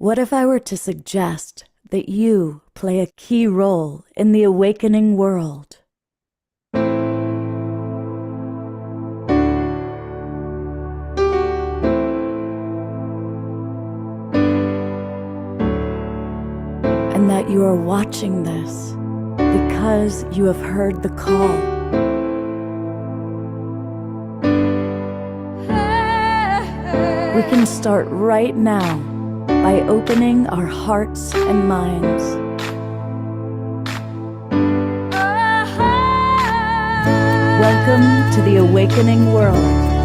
What if I were to suggest that you play a key role in the awakening world? And that you are watching this because you have heard the call. We can start right now by opening our hearts and minds. Welcome to the awakening world.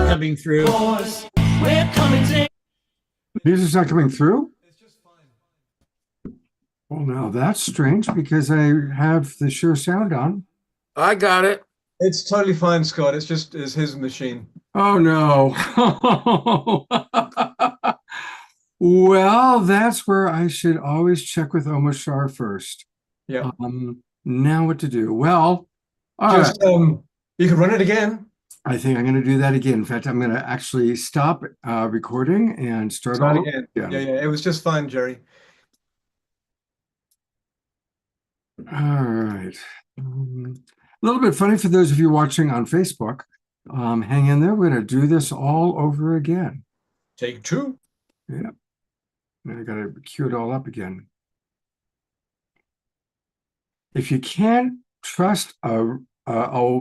Coming through. Music's not coming through? It's just fine. Well, now that's strange because I have the Shure sound on. I got it. It's totally fine, Scott. It's his machine. Oh, no. Well, that's where I should always check with Omar Shah first. Yeah. Now what to do? Well, just you can run it again. I think I'm going to do that again. In fact, I'm going to actually stop recording and start all again. Yeah. It was just fun, Jerry. All right. A little bit funny for those of you watching on Facebook. Hang in there. We're going to do this all over again. Take two. Yeah. And I got to cue it all up again. If you can't trust a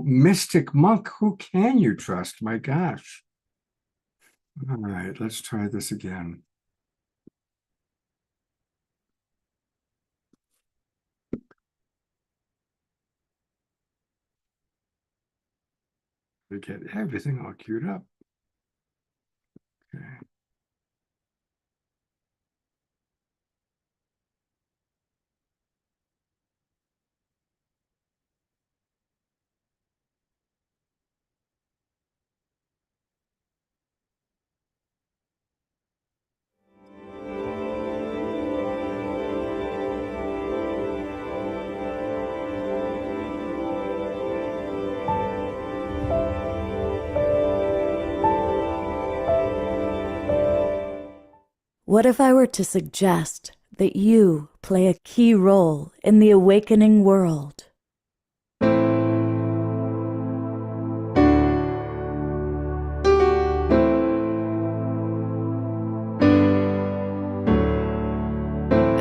mystic monk, who can you trust? My gosh. All right, let's try this again. To get everything all queued up. Okay. What if I were to suggest that you play a key role in the awakening world?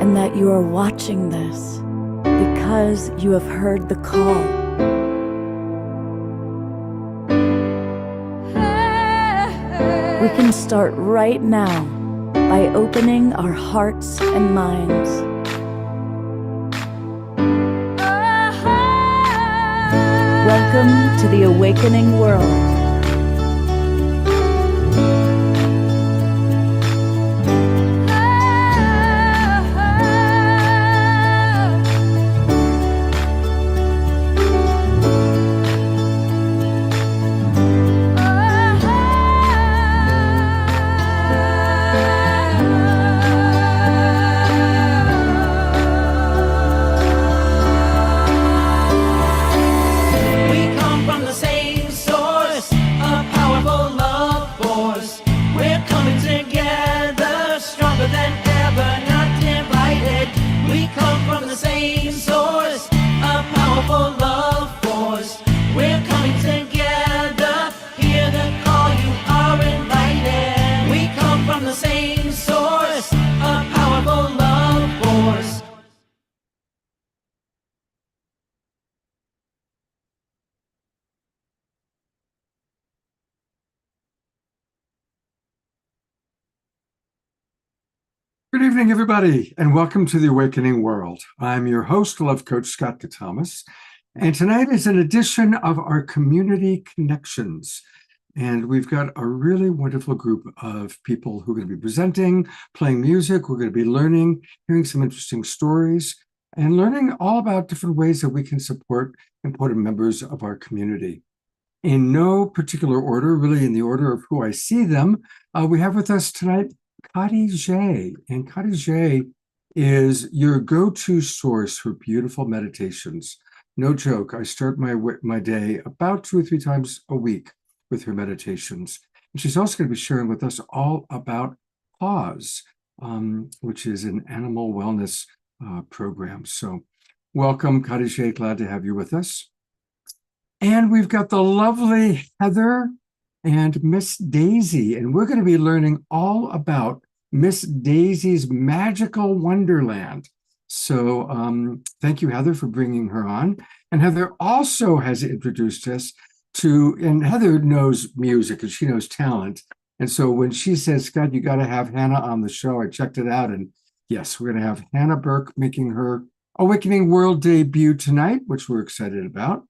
And that you are watching this because you have heard the call. We can start right now by opening our hearts and minds. Welcome to the awakening world. Good evening, everybody, and welcome to the Awakening World. I'm your host, Love Coach Scott Katamas, and tonight is an edition of our Community Connections. And we've got a really wonderful group of people who are going to be presenting, playing music. We're going to be learning, hearing some interesting stories. and learning all about different ways that we can support important members of our community. In no particular order, really in the order of who I see them, we have with us tonight Kati J. And Kati J is your go-to source for beautiful meditations. No joke, I start my day about 2 or 3 times a week with her meditations. And she's also going to be sharing with us all about Pause, which is an animal wellness program. So welcome, Kati J. Glad to have you with us. And we've got the lovely Heather and Miss Daisy, and we're going to be learning all about Miss Daisy's magical wonderland. So thank you, Heather, for bringing her on. And Heather also has introduced us to, and Heather knows music and she knows talent. And so when she says, Scott, you got to have Hannah on the show, I checked it out. And yes, we're going to have Hannah Burke making her Awakening World debut tonight, which we're excited about.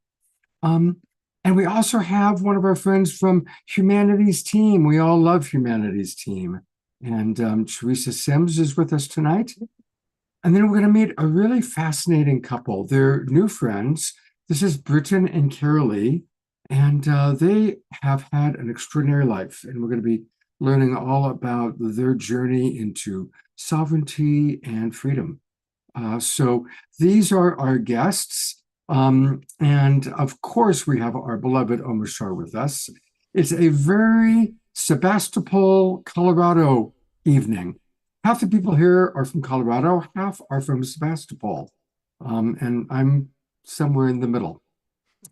And we also have one of our friends from Humanities Team. We all love Humanities Team. And Teresa Sims is with us tonight. And then we're going to meet a really fascinating couple. They're new friends. This is Britton and Carolee, and they have had an extraordinary life. And we're going to be learning all about their journey into sovereignty and freedom. So these are our guests. And of course, we have our beloved Omar Shah with us. It's a very Sebastopol, Colorado evening. Half the people here are from Colorado, half are from Sebastopol. And I'm somewhere in the middle.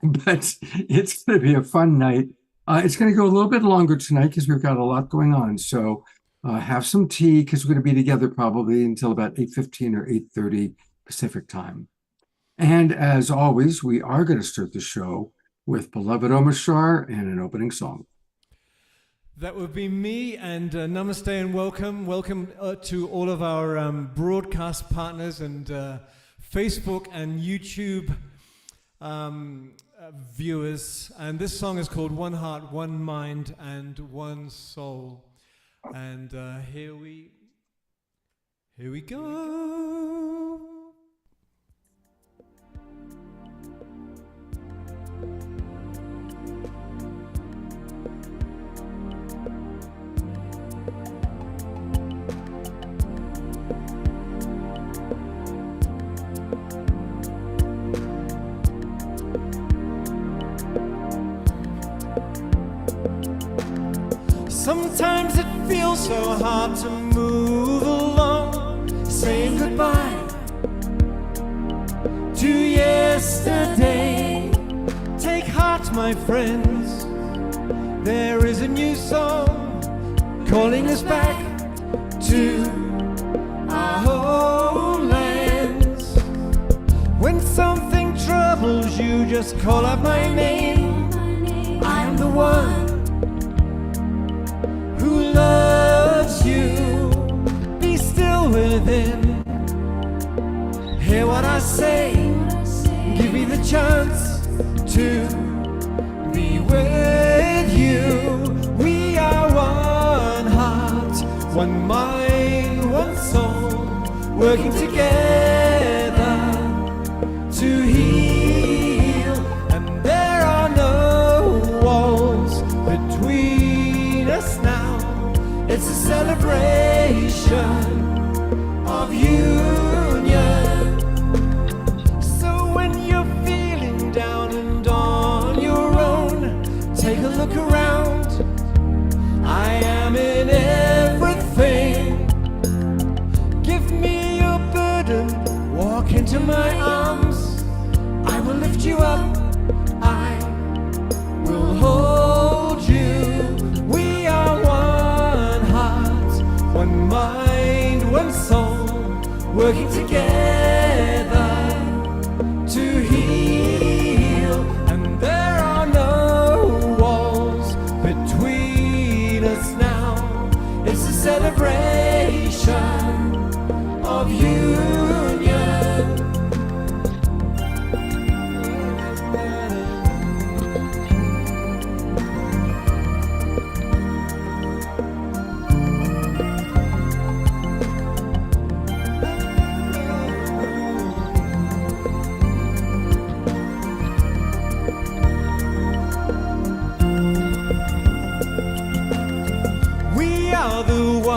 But it's going to be a fun night. It's going to go a little bit longer tonight because we've got a lot going on. So have some tea because we're going to be together probably until about 8:15 or 8:30 Pacific time. And as always, we are going to start the show with beloved Omar Shah and an opening song. That would be me, and namaste and welcome. Welcome to all of our broadcast partners and Facebook and YouTube viewers. And this song is called One Heart, One Mind, and One Soul. And here we go. Sometimes it feels so hard to move along, saying goodbye to yesterday. Take heart, my friends, there is a new song calling us back to our homelands. When something troubles you, just call out my name. I am the one who loves you. Be still within. Hear what I say. Give me the chance to be with you. We are one heart, one mind, one soul, working together to heal. And there are no walls between us now. It's a celebration of union. So when you're feeling down and on your own, take a look around. I am in everything. Give me your burden, walk into my arms. I will lift you up, I will hold you. We are one heart, one mind, one soul, working together to heal. And there are no walls between us now. It's a celebration of union.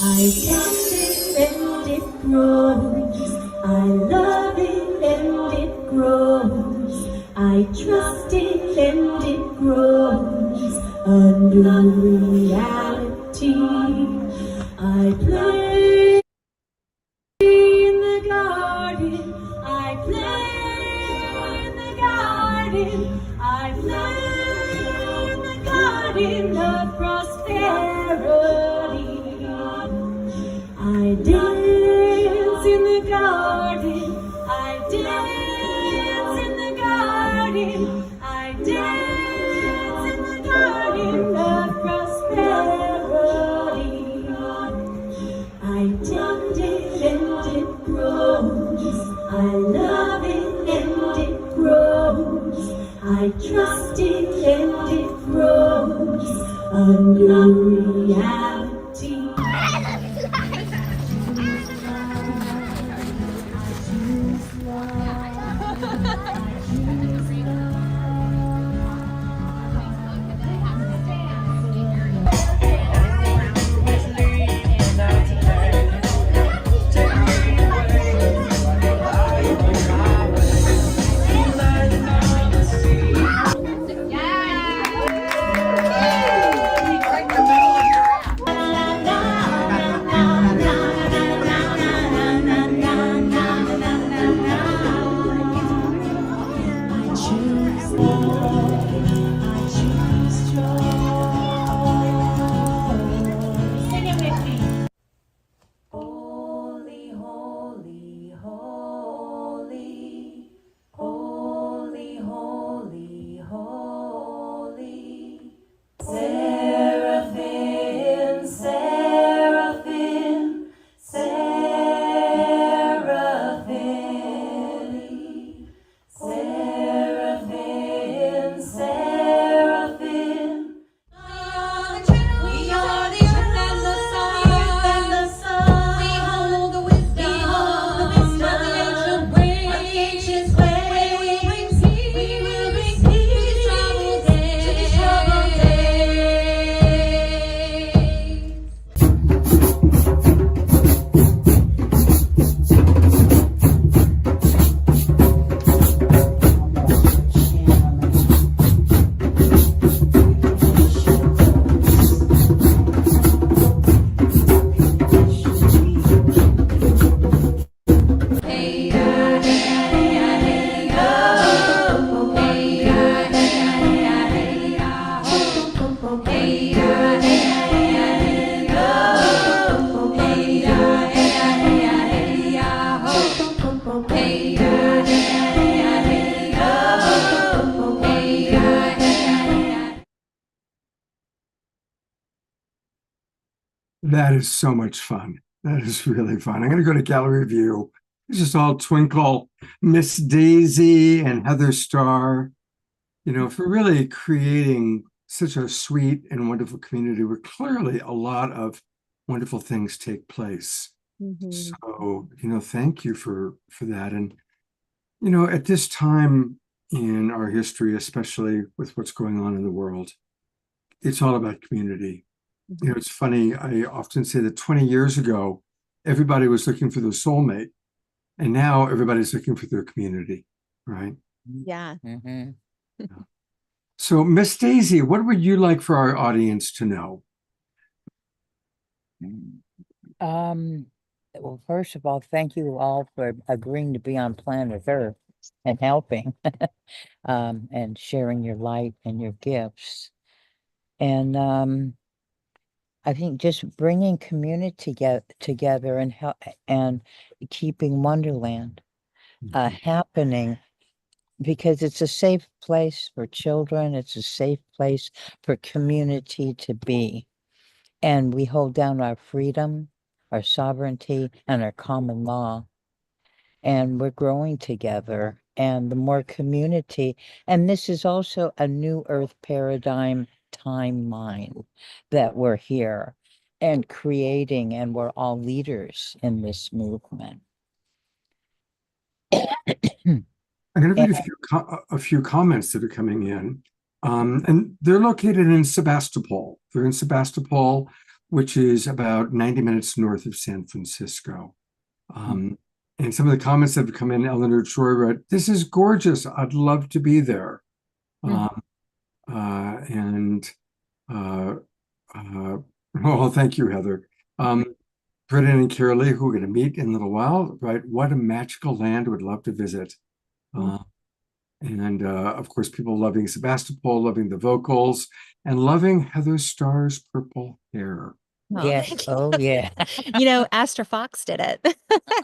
I love it and it grows. I love it and it grows. I trust it and it grows. A new reality. I play in the garden. I play in the garden. I play in the garden of prosperity. I dance in the garden. I dance in the garden. I dance in the garden of prosperity. I tend it and it grows. I love it and it grows. I trust it and it grows. A new reality. Holy, holy, holy, holy, holy, holy. Seraphim, seraphim, seraphim, seraphim, seraphim. We are the earth and the sun. We hold the wisdom of the ancient ways. We will bring peace to these troubled days. That is so much fun. That is really fun. I'm going to go to gallery view. This is all Twinkle, Miss Daisy, and Heather Starr. You know, for really creating such a sweet and wonderful community where clearly a lot of wonderful things take place. So, you know, thank you for that. And, you know, at this time in our history, especially with what's going on in the world, it's all about community. You know, it's funny, I often say that 20 years ago, everybody was looking for their soulmate, and now everybody's looking for their community, right? Yeah. So, Miss Daisy, what would you like for our audience to know? Um, well, first of all, thank you all for agreeing to be on planet Earth and helping, and sharing your light and your gifts. And I think just bringing community together and help and keeping Wonderland happening, because it's a safe place for children. It's a safe place for community to be. And we hold down our freedom, our sovereignty, and our common law. And we're growing together. And the more community, and this is also a new earth paradigm timeline that we're here and creating, and we're all leaders in this movement. I'm going to read And- a few comments that are coming in. And they're located in Sebastopol. They're in Sebastopol, which is about 90 minutes north of San Francisco. And some of the comments that have come in, Eleanor Troy wrote, "This is gorgeous. I'd love to be there." Well, thank you, Heather. Brendan and Carolee, who we're going to meet in a little while, right? What a magical land. Would love to visit. And of course, people loving Sebastopol, loving the vocals, and loving Heather Starr's purple hair. Yes. Oh, yeah. Astra Fox did it.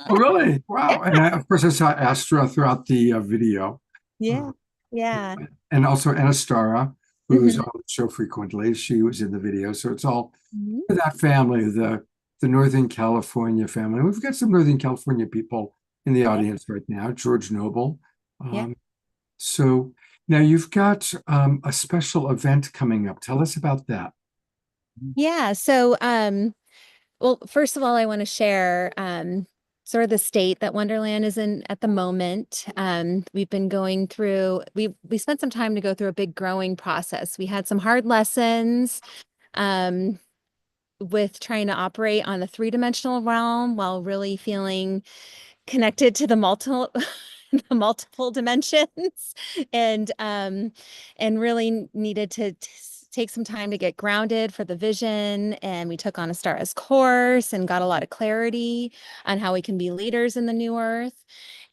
Oh, really? Wow. And of course, I saw Astra throughout the video. Yeah. Yeah. And also Anastara, who's on the show frequently. She was in the video. So it's all that family, the Northern California family. We've got some Northern California people in the audience right now. George Noble. So now you've got a special event coming up. Tell us about that. Yeah. So, well, first of all, I want to share sort of the state that Wonderland is in at the moment. We've been going through, we spent some time to go through a big growing process. We had some hard lessons with trying to operate on the three-dimensional realm while really feeling connected to the multiple dimensions, and really needed to take some time to get grounded for the vision. And we took on Astara's course and got a lot of clarity on how we can be leaders in the new earth.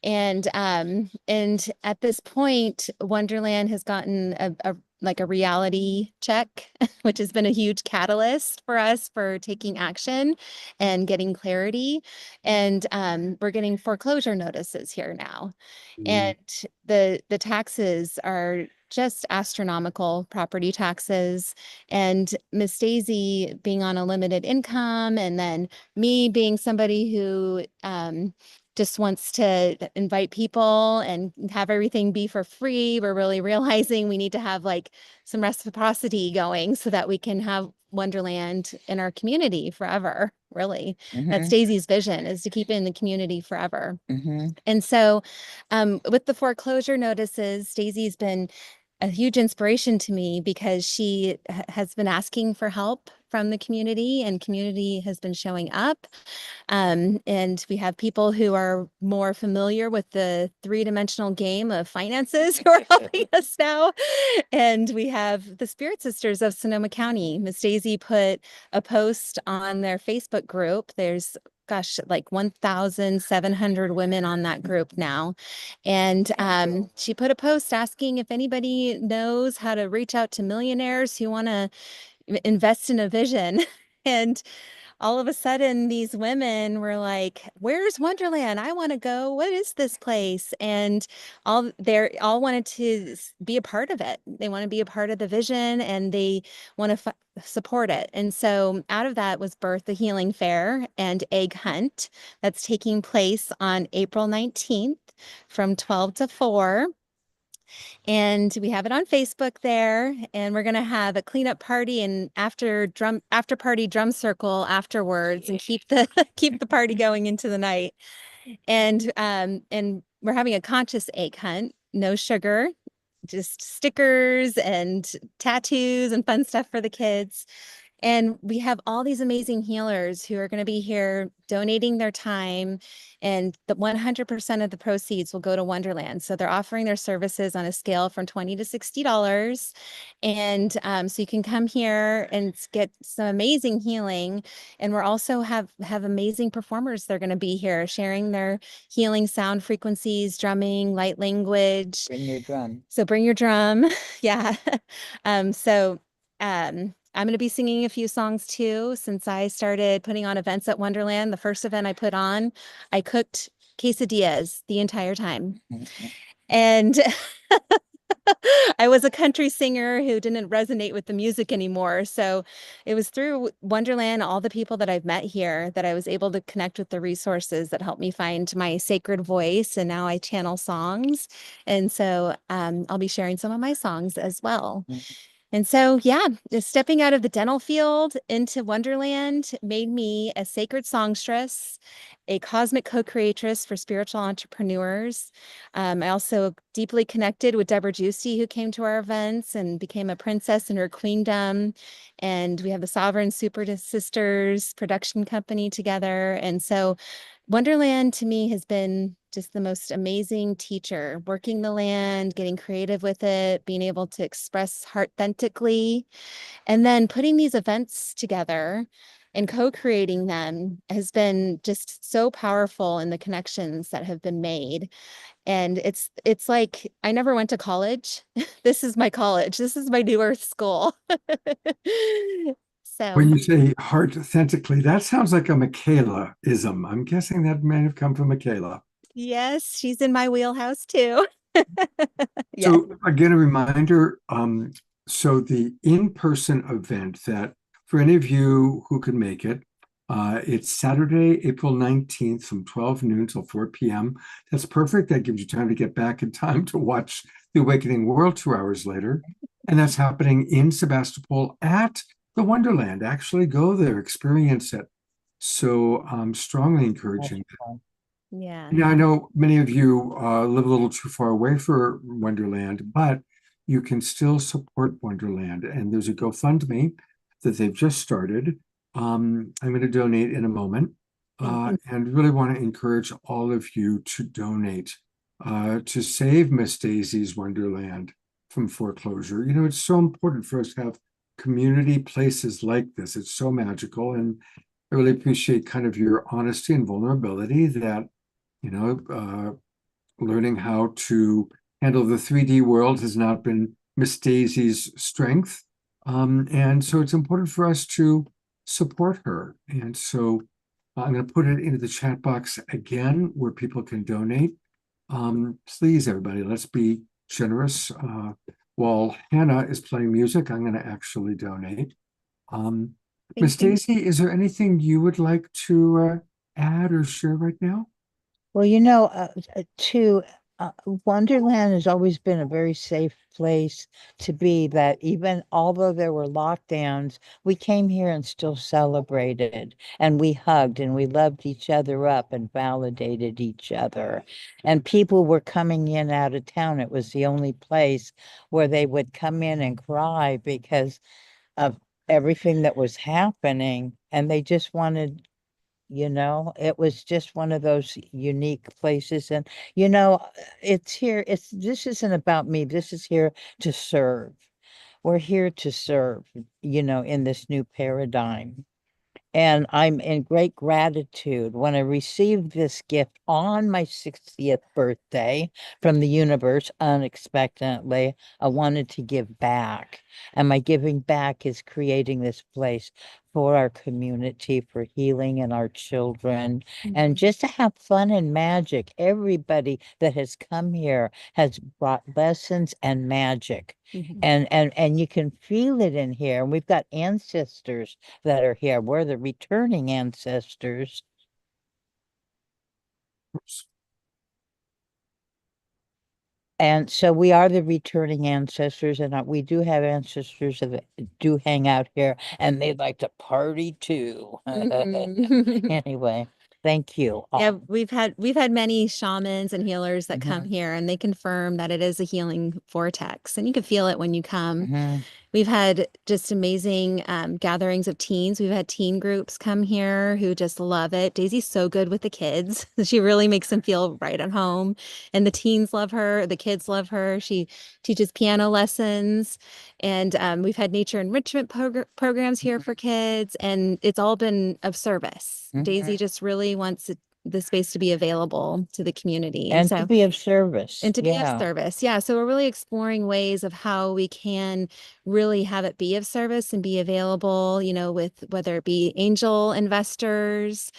And at this point, Wonderland has gotten a reality check, which has been a huge catalyst for us for taking action and getting clarity. And we're getting foreclosure notices here now. And the taxes are just astronomical, property taxes. And Miss Daisy being on a limited income, and then me being somebody who just wants to invite people and have everything be for free. We're really realizing we need to have some reciprocity going so that we can have Wonderland in our community forever, really. That's Daisy's vision, is to keep it in the community forever. And so with the foreclosure notices, Daisy's been a huge inspiration to me because she has been asking for help from the community, and community has been showing up. And we have people who are more familiar with the three-dimensional game of finances who are helping us now. And we have the Spirit Sisters of Sonoma County. Miss Daisy put a post on their Facebook group. There's 1,700 women on that group now. And she put a post asking if anybody knows how to reach out to millionaires who want to invest in a vision. And all of a sudden, these women were like, "Where's Wonderland? I want to go. What is this place?" And they all wanted to be a part of it. They want to be a part of the vision, and they want to support it. And so out of that was birthed the Healing Fair and Egg Hunt that's taking place on April 19th from 12 to 4. And we have it on Facebook there, and we're going to have a cleanup party and after party drum circle afterwards, and keep the party going into the night. And we're having a conscious egg hunt, no sugar, just stickers and tattoos and fun stuff for the kids. And we have all these amazing healers who are going to be here donating their time, and the 100% of the proceeds will go to Wonderland. So they're offering their services on a scale from $20 to $60. And so you can come here and get some amazing healing. And we're also have amazing performers. They're going to be here sharing their healing sound frequencies, drumming, light language. Bring your drum. So bring your drum. Yeah. So I'm going to be singing a few songs too. Since I started putting on events at Wonderland, the first event I put on, I cooked quesadillas the entire time. And I was a country singer who didn't resonate with the music anymore. So it was through Wonderland, all the people that I've met here, that I was able to connect with the resources that helped me find my sacred voice. And now I channel songs. And so I'll be sharing some of my songs as well. And so, yeah, just stepping out of the dental field into Wonderland made me a sacred songstress, a cosmic co-creatress for spiritual entrepreneurs. I also deeply connected with Deborah Juicy, who came to our events and became a princess in her queendom. And we have the Sovereign Super Sisters production company together. And so Wonderland to me has been just the most amazing teacher, working the land, getting creative with it, being able to express authentically, and then putting these events together and co-creating them has been just so powerful in the connections that have been made. And it's like I never went to college. This is my college. This is my New Earth school. So When you say heart authentically, that sounds like a Michaela-ism. I'm guessing that may have come from Michaela. yes, she's in my wheelhouse too. Yeah. So again, a reminder, so the in-person event that for any of you who can make it, it's Saturday, April 19th from 12 noon till 4 p.m. That's perfect. That gives you time to get back in time to watch The Awakening World 2 hours later. And that's happening in Sebastopol at the Wonderland. Actually go there, experience it. So I'm strongly encouraging that. Yeah. Now, I know many of you live a little too far away for Wonderland, but you can still support Wonderland. And there's a GoFundMe that they've just started. I'm going to donate in a moment and really want to encourage all of you to donate to save Miss Daisy's Wonderland from foreclosure. You know, it's so important for us to have community places like this. It's so magical. And I really appreciate kind of your honesty and vulnerability that, you know, learning how to handle the 3D world has not been Miss Daisy's strength. And so it's important for us to support her. And so I'm going to put it into the chat box again where people can donate. Please, everybody, let's be generous. While Hannah is playing music, I'm going to actually donate. Miss Daisy, is there anything you would like to add or share right now? Well, you know, Wonderland has always been a very safe place to be, that even although there were lockdowns, we came here and still celebrated, and we hugged and we loved each other up and validated each other. And people were coming in out of town. It was the only place where they would come in and cry because of everything that was happening. And they just wanted, you know, it was just one of those unique places. And, you know, this isn't about me. This is here to serve. We're here to serve, you know, in this new paradigm. And I'm in great gratitude when I received this gift on my 60th birthday from the universe unexpectedly. I wanted to give back. And my giving back is creating this place for our community, for healing and our children, and just to have fun and magic. Everybody that has come here has brought lessons and magic. And you can feel it in here. And we've got ancestors that are here. We're the returning ancestors. And so we are the returning ancestors, and we do have ancestors that do hang out here, and they like to party too. Anyway, thank you. Yeah, we've had many shamans and healers that come here, and they confirm that it is a healing vortex, and you can feel it when you come. we've had just amazing gatherings of teens. We've had teen groups come here who just love it. Daisy's so good with the kids. She really makes them feel right at home. And the teens love her. The kids love her. She teaches piano lessons. And we've had nature enrichment programs here for kids. And it's all been of service. Daisy just really wants the space to be available to the community. And to be of service. And to be of Yeah. service. Yeah. So we're really exploring ways of how we can really have it be of service and be available, you know, with whether it be angel investors.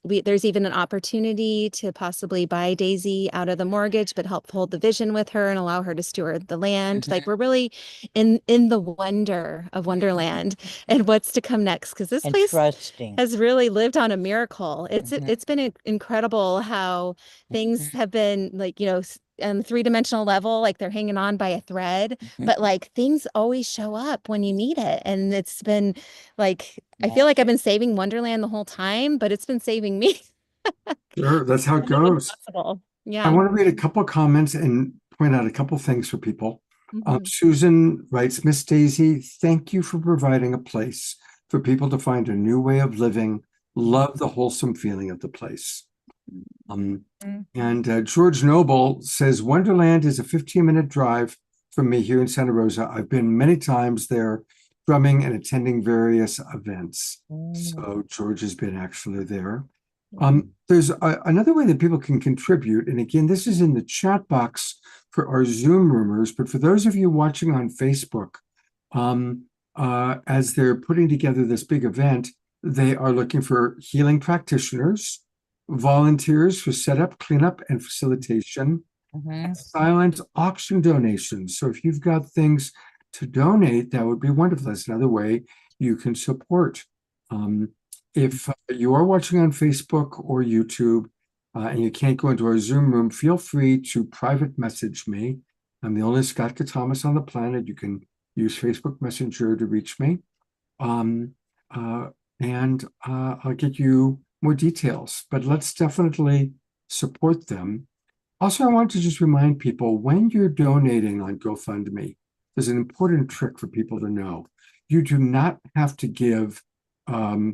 There's even an opportunity to possibly buy Daisy out of the mortgage, but help hold the vision with her and allow her to steward the land. Like we're really in the wonder of Wonderland and what's to come next. Because this And place trusting. has really lived on a miracle. It's Mhm. it's been incredible how things have been like, you know, on the three-dimensional level, like they're hanging on by a thread, but like things always show up when you need it. And it's been like, I feel like I've been saving Wonderland the whole time, but it's been saving me. Sure, that's how it It's been goes. possible. I Yeah. want to read a couple comments and point out a couple things for people. Mhm. Susan writes, Miss Daisy, thank you for providing a place for people to find a new way of living. Love the wholesome feeling of the place. And George Noble says, Wonderland is a 15-minute drive from me here in Santa Rosa. I've been many times there drumming and attending various events. So George has been actually there. There's another way that people can contribute. And again, this is in the chat box for our Zoom roomers. But for those of you watching on Facebook, as they're putting together this big event, they are looking for healing practitioners, volunteers for setup, cleanup, and facilitation, silent auction donations. So if you've got things to donate, that would be wonderful. That's another way you can support. If you are watching on Facebook or YouTube and you can't go into our Zoom room, feel free to private message me. I'm the only Scott Katamas on the planet. You can use Facebook Messenger to reach me. And I'll get you more details, but let's definitely support them. Also, I want to just remind people, when you're donating on GoFundMe, there's an important trick for people to know. You do not have to give a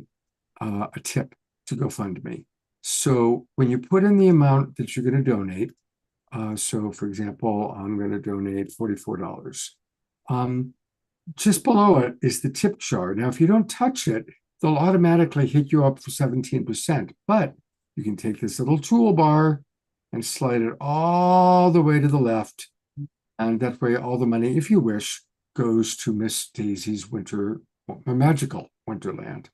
tip to GoFundMe. So when you put in the amount that you're going to donate, so for example, I'm going to donate $44. Just below it is the tip jar. Now, if you don't touch it, they'll automatically hit you up for 17%. But you can take this little toolbar and slide it all the way to the left. And that way, all the money, if you wish, goes to Miss Daisy's magical Wonderland.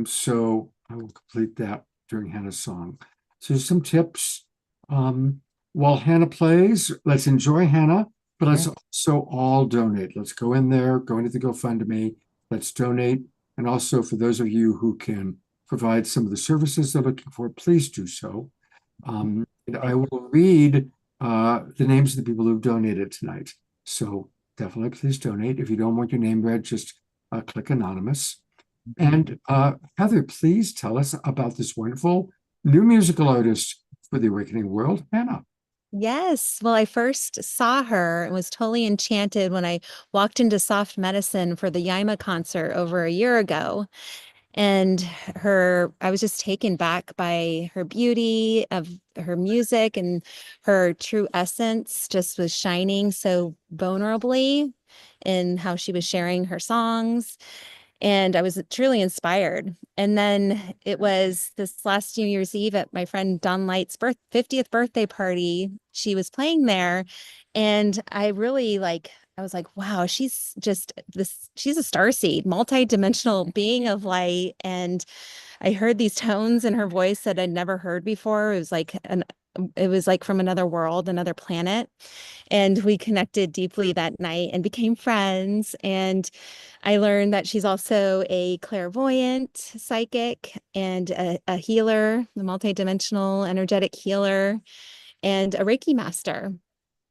So I will complete that during Hannah's song. So some tips. While Hannah plays, let's enjoy Hannah, but let's also all donate. Let's go in there, go into the GoFundMe, let's donate. And also for those of you who can provide some of the services they're looking for, please do so. And I will read the names of the people who've donated tonight. So definitely please donate. If you don't want your name read, just click anonymous. And Heather, please tell us about this wonderful new musical artist for the Awakening World, Hannah. Yes. Well, I first saw her and was totally enchanted when I walked into Soft Medicine for the Yaima concert over a year ago. And I was just taken back by her beauty, of her music, and her true essence just was shining so vulnerably in how she was sharing her songs. And I was truly inspired. And then it was this last New Year's Eve at my friend Don Light's 50th birthday party. She was playing there. And I was like, wow, she's a starseed, multi-dimensional being of light. And I heard these tones in her voice that I'd never heard before. It was like from another world, another planet. And we connected deeply that night and became friends. And I learned that she's also a clairvoyant psychic and a healer, a multidimensional energetic healer, and a Reiki master.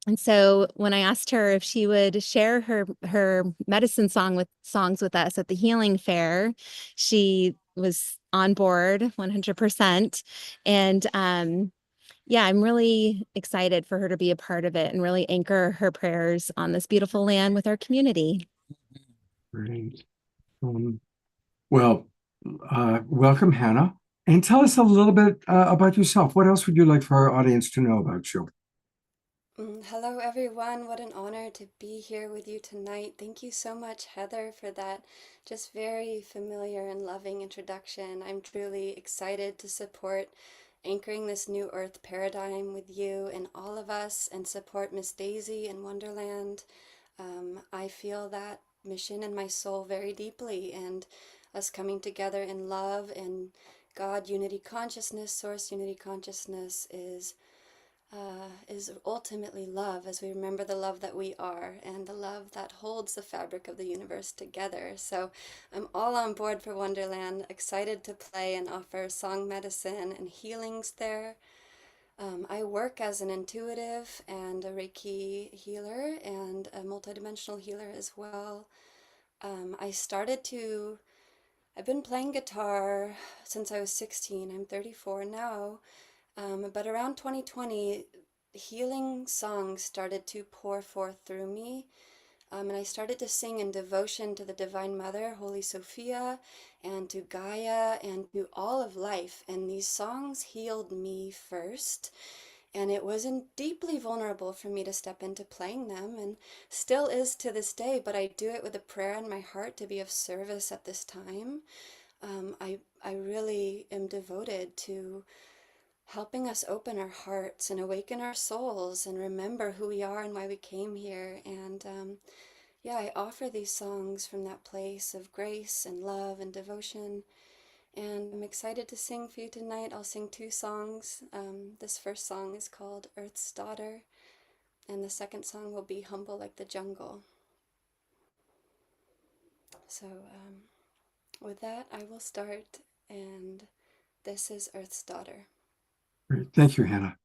And so when I asked her if she would share her medicine songs with us at the healing fair, she was on board 100%. And yeah, I'm really excited for her to be a part of it and really anchor her prayers on this beautiful land with our community. Great. Well, welcome, Hannah. And tell us a little bit about yourself. What else would you like for our audience to know about you? Hello, everyone. What an honor to be here with you tonight. Thank you so much, Heather, for that just very familiar and loving introduction. I'm truly excited to support anchoring this new earth paradigm with you and all of us and support Miss Daisy and Wonderland. I feel that mission in my soul very deeply, and us coming together in love and God unity consciousness, source unity consciousness is ultimately love, as we remember the love that we are and the love that holds the fabric of the universe together. So I'm all on board for Wonderland, excited to play and offer song medicine and healings there. I work as an intuitive and a Reiki healer and a multidimensional healer as well. I've been playing guitar since I was 16. I'm 34 now. But around 2020, healing songs started to pour forth through me. And I started to sing in devotion to the Divine Mother, Holy Sophia, and to Gaia, and to all of life. And these songs healed me first. And it wasn't deeply vulnerable for me to step into playing them, and still is to this day, but I do it with a prayer in my heart to be of service at this time. I really am devoted to helping us open our hearts and awaken our souls and remember who we are and why we came here. And yeah, I offer these songs from that place of grace and love and devotion. And I'm excited to sing for you tonight. I'll sing 2 songs. This first song is called Earth's Daughter, and the second song will be Humble Like the Jungle. So with that, I will start, and this is Earth's Daughter. Great. Thank you, Hannah.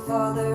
Father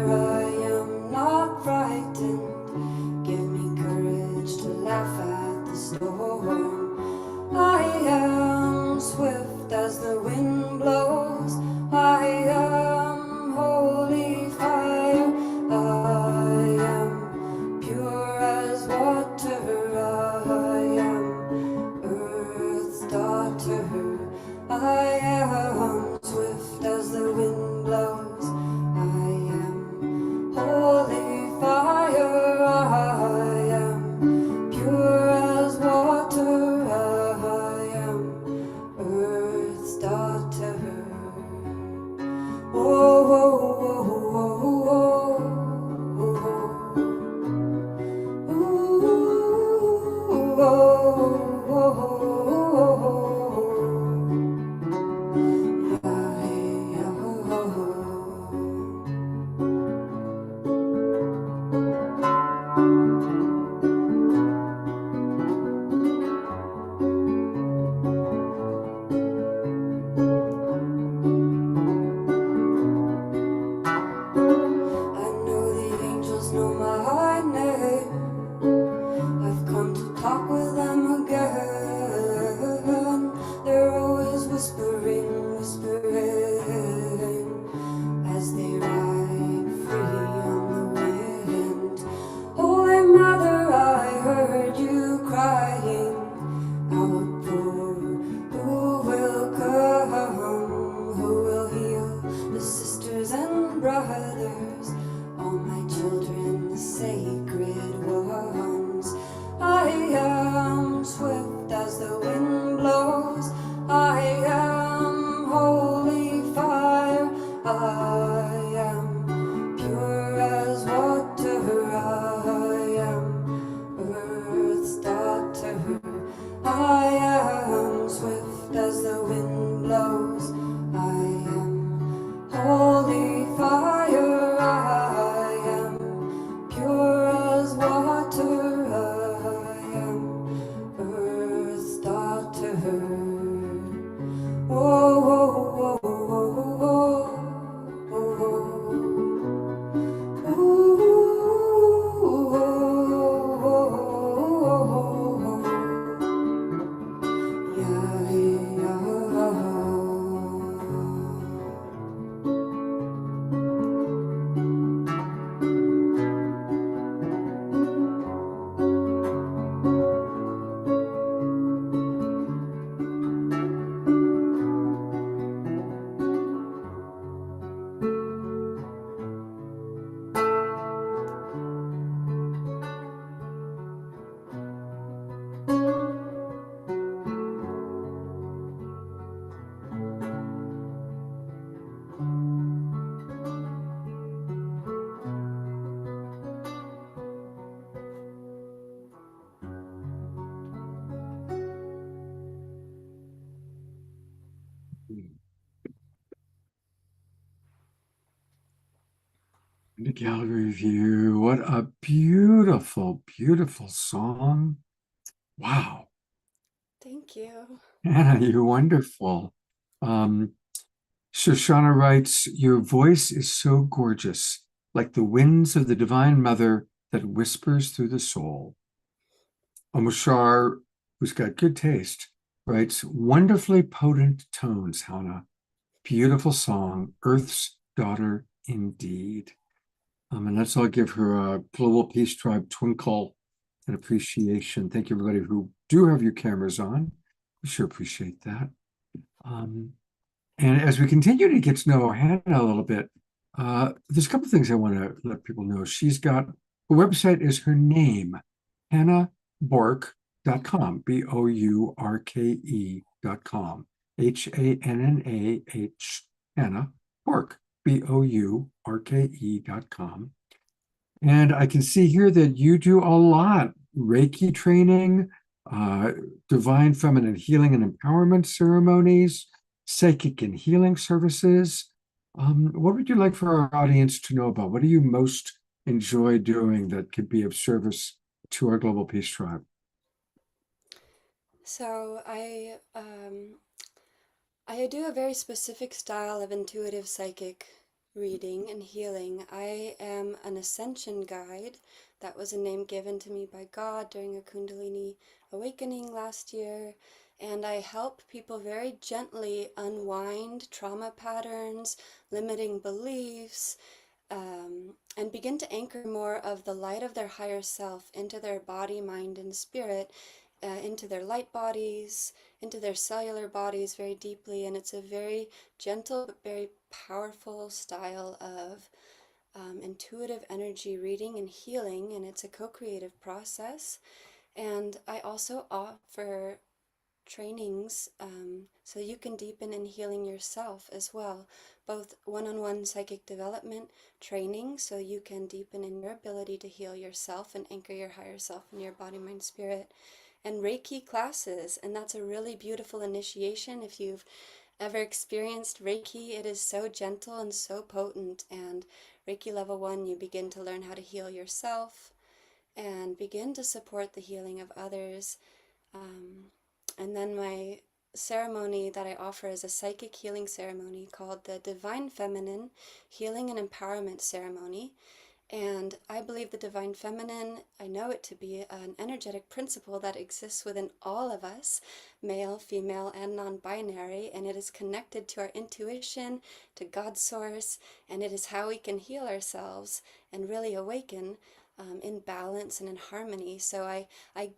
as the wind blows. I am holy fire, I am pure as water, I am earth's daughter. Whoa, whoa, whoa, whoa, whoa, whoa. Yeah, yeah. The gallery view. What a beautiful, beautiful song. Wow. Thank you. Anna, you're wonderful. Shoshana writes, your voice is so gorgeous, like the winds of the Divine Mother that whispers through the soul. Amushar, who's got good taste, writes, wonderfully potent tones, Hannah. Beautiful song, Earth's Daughter indeed. And let's all give her a Global Peace Tribe twinkle and appreciation. Thank you, everybody who do have your cameras on. We sure appreciate that. And as we continue to get to know Hannah a little bit, there's a couple of things I want to let people know. She's got, her website is her name, hannahbourke.com, BOURKE.com, HANNAH, Hannah Bourke, BOURKE.com. And I can see here that you do a lot, Reiki training, divine feminine healing and empowerment ceremonies, psychic and healing services. What would you like for our audience to know about? What do you most enjoy doing that could be of service to our Global Peace Tribe? So I do a very specific style of intuitive psychic reading and healing. I am an ascension guide. That was a name given to me by God during a Kundalini awakening last year. And I help people very gently unwind trauma patterns, limiting beliefs, and begin to anchor more of the light of their higher self into their body, mind, and spirit, into their light bodies, into their cellular bodies very deeply. And it's a very gentle but very powerful style of intuitive energy reading and healing, and it's a co-creative process. And I also offer trainings so you can deepen in healing yourself as well, both one-on-one psychic development training so you can deepen in your ability to heal yourself and anchor your higher self in your body, mind, spirit, and Reiki classes. And that's a really beautiful initiation. If you've ever experienced Reiki, it is so gentle and so potent. And Reiki level 1, you begin to learn how to heal yourself and begin to support the healing of others. And then my ceremony that I offer is a psychic healing ceremony called the Divine Feminine Healing and Empowerment Ceremony. And I believe the Divine Feminine, I know it to be an energetic principle that exists within all of us, male, female, and non-binary, and it is connected to our intuition, to God's source, and it is how we can heal ourselves and really awaken in balance and in harmony. So I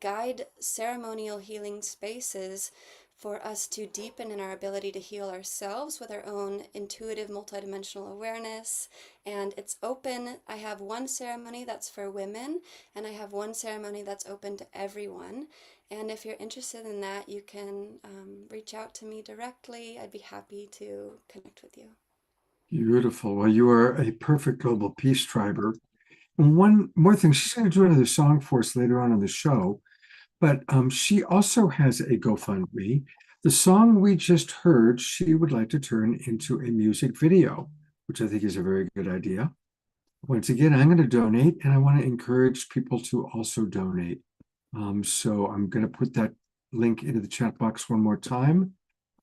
guide ceremonial healing spaces for us to deepen in our ability to heal ourselves with our own intuitive multidimensional awareness. And it's open. I have one ceremony that's for women, and I have one ceremony that's open to everyone. And if you're interested in that, you can reach out to me directly. I'd be happy to connect with you. Beautiful. Well, you are a perfect Global Peace Triber. And one more thing, she's going to do another song for us later on in the show, but she also has a GoFundMe. The song we just heard, she would like to turn into a music video, which I think is a very good idea. Once again, I'm going to donate, and I want to encourage people to also donate. So I'm going to put that link into the chat box one more time.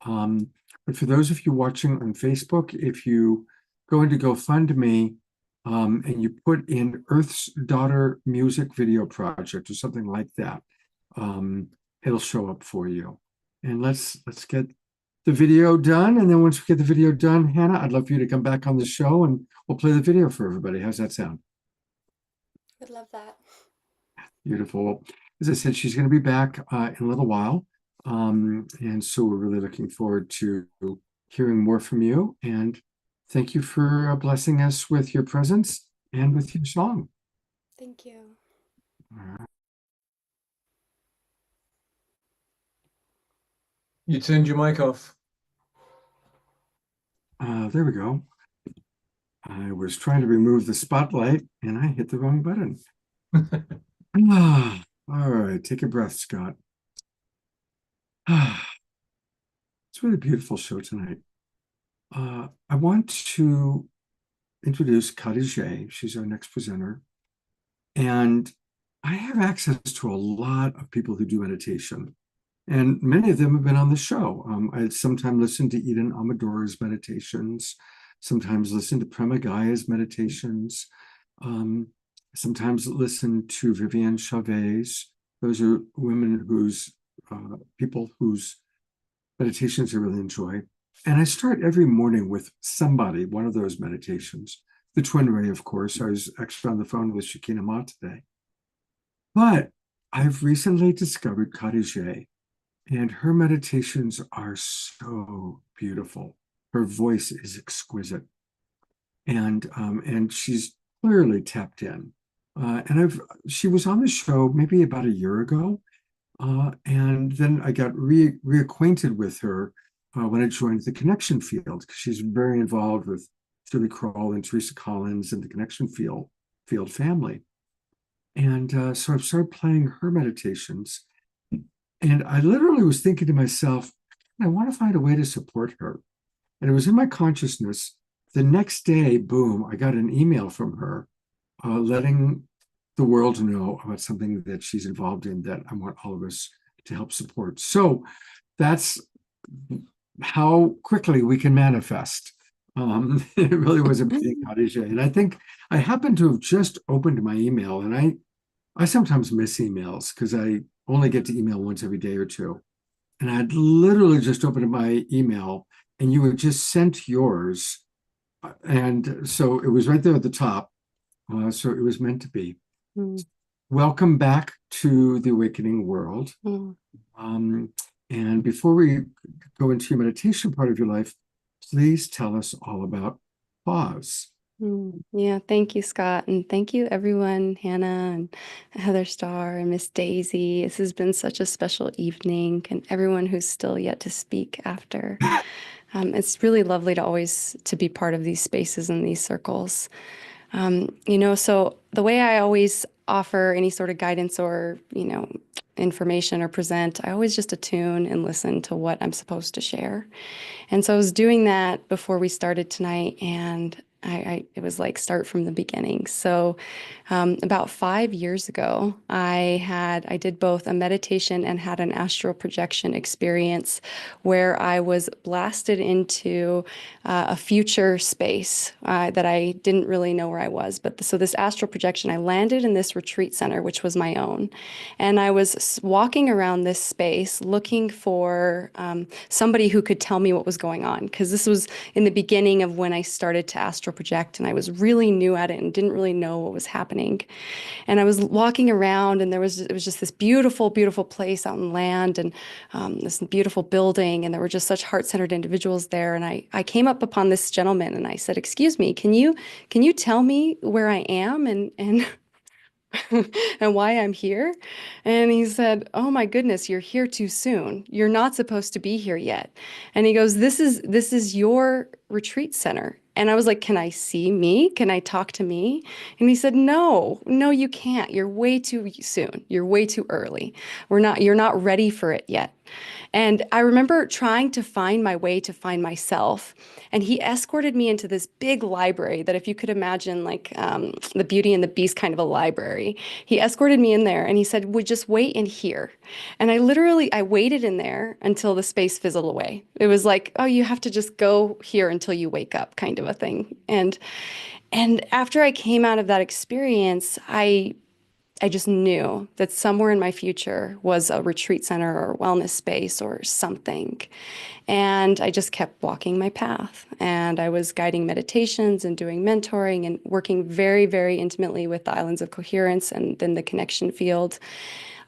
But for those of you watching on Facebook, if you go into GoFundMe and you put in Earth's Daughter Music Video Project or something like that, it'll show up for you. And let's get the video done. And then once we get the video done, Hannah, I'd love for you to come back on the show and we'll play the video for everybody. How's that sound? Would love that. Beautiful. As I said, she's going to be back in a little while. And so we're really looking forward to hearing more from you. And thank you for blessing us with your presence and with your song. Thank you. All right. You turned your mic off. There we go. I was trying to remove the spotlight and I hit the wrong button. All right, take a breath, Scott. It's a really beautiful show tonight. I want to introduce Khadijah. She's our next presenter. And I have access to a lot of people who do meditation. And many of them have been on the show. I sometimes listen to Eden Amador's meditations, sometimes listen to Prema Gaya's meditations, sometimes listen to Vivienne Chavez. Those are women whose people whose meditations I really enjoy. And I start every morning with somebody, one of those meditations. The Twin Ray, of course. I was actually on the phone with Shakina Ma today. But I've recently discovered Khadijah, and her meditations are so beautiful. Her voice is exquisite. And she's clearly tapped in. She was on the show maybe about a year ago. And then I got reacquainted with her when I joined the Connection Field, because she's very involved with Shirley Kroll and Teresa Collins and the Connection Field family. And so I've started playing her meditations. And I literally was thinking to myself, I want to find a way to support her. And it was in my consciousness. The next day, boom, I got an email from her letting the world know about something that she's involved in that I want all of us to help support. So that's how quickly we can manifest. It really was a big Khadijah. And I think I happened to have just opened my email, and I sometimes miss emails because I only get to email once every day or two. And I'd literally just opened my email and you had just sent yours. And so it was right there at the top. So it was meant to be. Mm. Welcome back to the Awakening World. Mm. And before we go into your meditation part of your life, please tell us all about Pause. Yeah, thank you, Scott. And thank you, everyone, Hannah and Heather Starr and Miss Daisy. This has been such a special evening, and everyone who's still yet to speak after. It's really lovely to always to be part of these spaces and these circles. So the way I always offer any sort of guidance or, information or present, I always just attune and listen to what I'm supposed to share. And so I was doing that before we started tonight, and it was like start from the beginning. So about 5 years ago, I did both a meditation and had an astral projection experience where I was blasted into a future space that I didn't really know where I was. But so this astral projection, I landed in this retreat center, which was my own. And I was walking around this space looking for somebody who could tell me what was going on, because this was in the beginning of when I started to astral project, and I was really new at it and didn't really know what was happening. And I was walking around, and it was just this beautiful, beautiful place out in land, and this beautiful building, and there were just such heart-centered individuals there. And I came up upon this gentleman, and I said, "Excuse me, can you tell me where I am and and why I'm here?" And he said, "Oh my goodness, you're here too soon. You're not supposed to be here yet." And he goes, This is your retreat center, And I was like, can I see me? Can I talk to me? And he said, no, no, you can't. You're way too soon. You're way too early. You're not ready for it yet. And I remember trying to find my way to find myself. And he escorted me into this big library that, if you could imagine, like the Beauty and the Beast kind of a library, he escorted me in there and he said, "Would just wait in here." And I waited in there until the space fizzled away. It was like, oh, you have to just go here until you wake up, kind of a thing. And after I came out of that experience, I just knew that somewhere in my future was a retreat center or a wellness space or something. And I just kept walking my path. And I was guiding meditations and doing mentoring and working very, very intimately with the Islands of Coherence and then the connection field.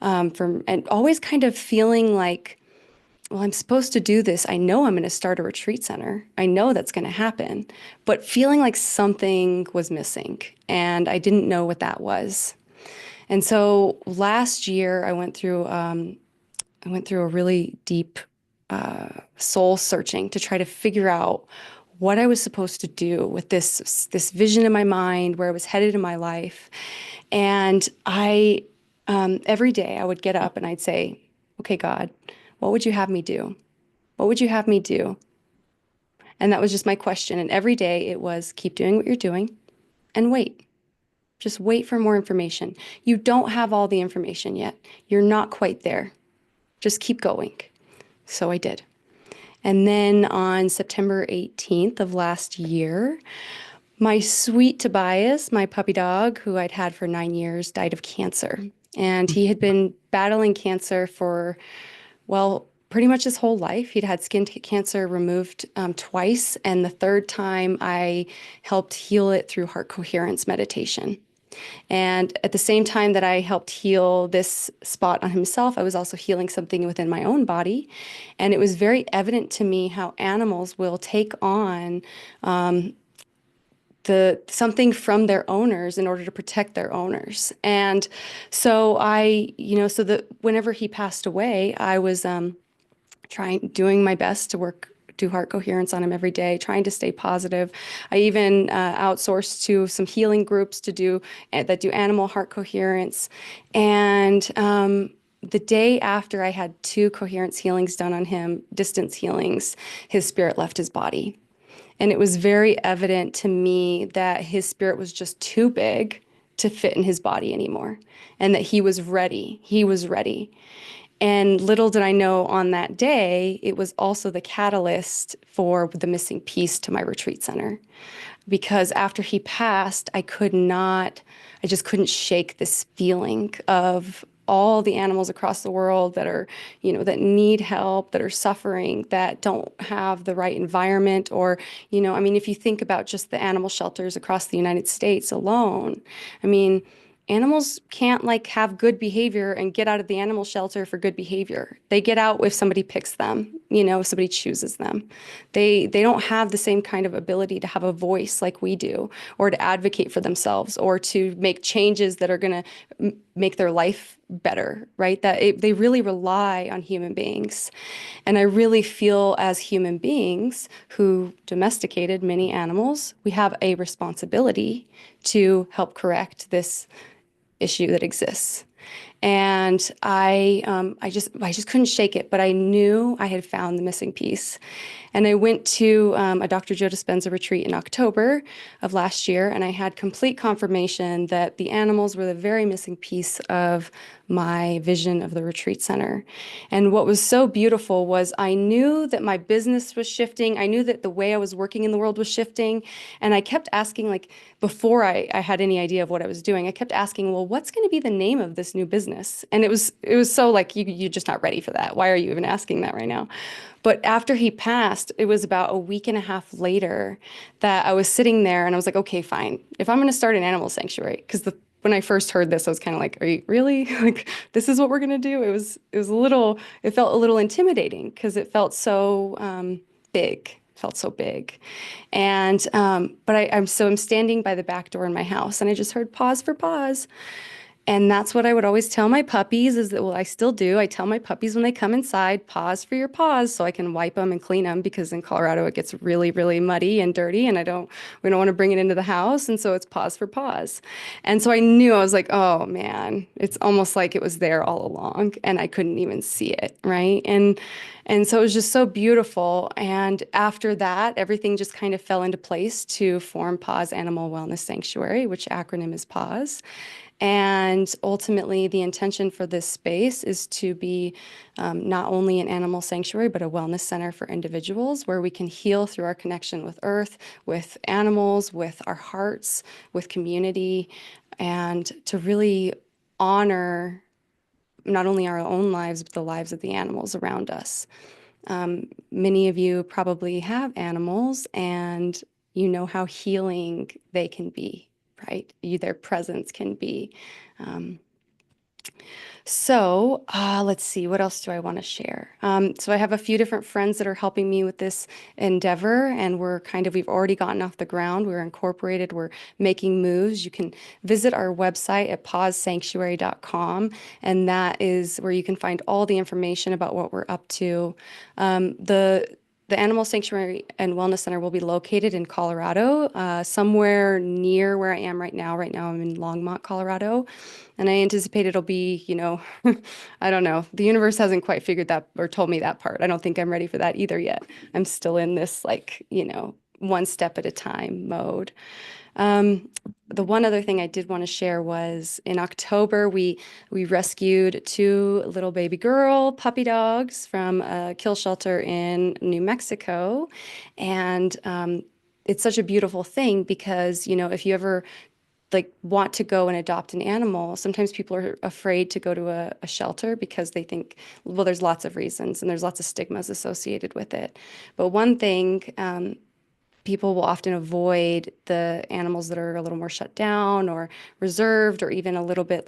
And always kind of feeling like, well, I'm supposed to do this. I know I'm going to start a retreat center. I know that's going to happen. But feeling like something was missing. And I didn't know what that was. And so last year I went through a really deep soul searching to try to figure out what I was supposed to do with this vision in my mind, where I was headed in my life. And I every day I would get up and I'd say, okay, God, what would you have me do? What would you have me do? And that was just my question. And every day it was, keep doing what you're doing and wait. Just wait for more information. You don't have all the information yet. You're not quite there. Just keep going. So I did. And then on September 18th of last year, my sweet Tobias, my puppy dog, who I'd had for 9 years, died of cancer. And he had been battling cancer for, well, pretty much his whole life. He'd had skin cancer removed twice. And the third time I helped heal it through heart coherence meditation. And at the same time that I helped heal this spot on himself, I was also healing something within my own body. And it was very evident to me how animals will take on something from their owners in order to protect their owners. And so whenever he passed away, I was doing my best to do heart coherence on him every day, trying to stay positive. I even outsourced to some healing groups that do animal heart coherence. And the day after I had 2 coherence healings done on him, distance healings, his spirit left his body. And it was very evident to me that his spirit was just too big to fit in his body anymore, and that he was ready. He was ready. And little did I know on that day, it was also the catalyst for the missing piece to my retreat center. Because after he passed, I just couldn't shake this feeling of all the animals across the world that are, that need help, that are suffering, that don't have the right environment. Or, if you think about just the animal shelters across the United States alone, animals can't have good behavior and get out of the animal shelter for good behavior. They get out if somebody picks them, if somebody chooses them. They don't have the same kind of ability to have a voice like we do, or to advocate for themselves, or to make changes that are going to make their life better, right? They really rely on human beings. And I really feel, as human beings who domesticated many animals, we have a responsibility to help correct this issue that exists. And I just couldn't shake it, but I knew I had found the missing piece. And I went to a Dr. Joe Dispenza retreat in October of last year, and I had complete confirmation that the animals were the very missing piece of my vision of the retreat center. And what was so beautiful was I knew that my business was shifting. I knew that the way I was working in the world was shifting. And I kept asking, before I had any idea of what I was doing, I kept asking, well, what's going to be the name of this new business? And it was so you're just not ready for that. Why are you even asking that right now? But after he passed, it was about a week and a half later that I was sitting there and I was like, okay, fine. If I'm going to start an animal sanctuary, because when I first heard this, I was kind of like, are you really? This is what we're going to do? It felt a little intimidating because it felt so big. Felt so big. And, but I'm standing by the back door in my house and I just heard pause for pause. And that's what I would always tell my puppies is that, well, I still do. I tell my puppies when they come inside, pause for your paws so I can wipe them and clean them, because in Colorado it gets really, really muddy and dirty, and we don't want to bring it into the house. And so it's pause for paws. And so I knew, I was like, oh man, it's almost like it was there all along and I couldn't even see it. Right. And so it was just so beautiful. And after that, everything just kind of fell into place to form Paws Animal Wellness Sanctuary, which acronym is Paws. And ultimately, the intention for this space is to be not only an animal sanctuary, but a wellness center for individuals where we can heal through our connection with earth, with animals, with our hearts, with community, and to really honor not only our own lives, but the lives of the animals around us. Many of you probably have animals, and you know how healing they can be. Right? Their presence can be. Let's see, what else do I want to share? So I have a few different friends that are helping me with this endeavor, and we've already gotten off the ground. We're incorporated, we're making moves. You can visit our website at pawssanctuary.com, and that is where you can find all the information about what we're up to. The Animal Sanctuary and Wellness Center will be located in Colorado, somewhere near where I am right now. Right now, I'm in Longmont, Colorado, and I anticipate it'll be, I don't know. The universe hasn't quite figured that or told me that part. I don't think I'm ready for that either yet. I'm still in this, one step at a time mode. The one other thing I did want to share was in October, we rescued 2 little baby girl puppy dogs from a kill shelter in New Mexico. And it's such a beautiful thing because, if you ever want to go and adopt an animal, sometimes people are afraid to go to a shelter because they think, well, there's lots of reasons and there's lots of stigmas associated with it. But one thing, people will often avoid the animals that are a little more shut down or reserved or even a little bit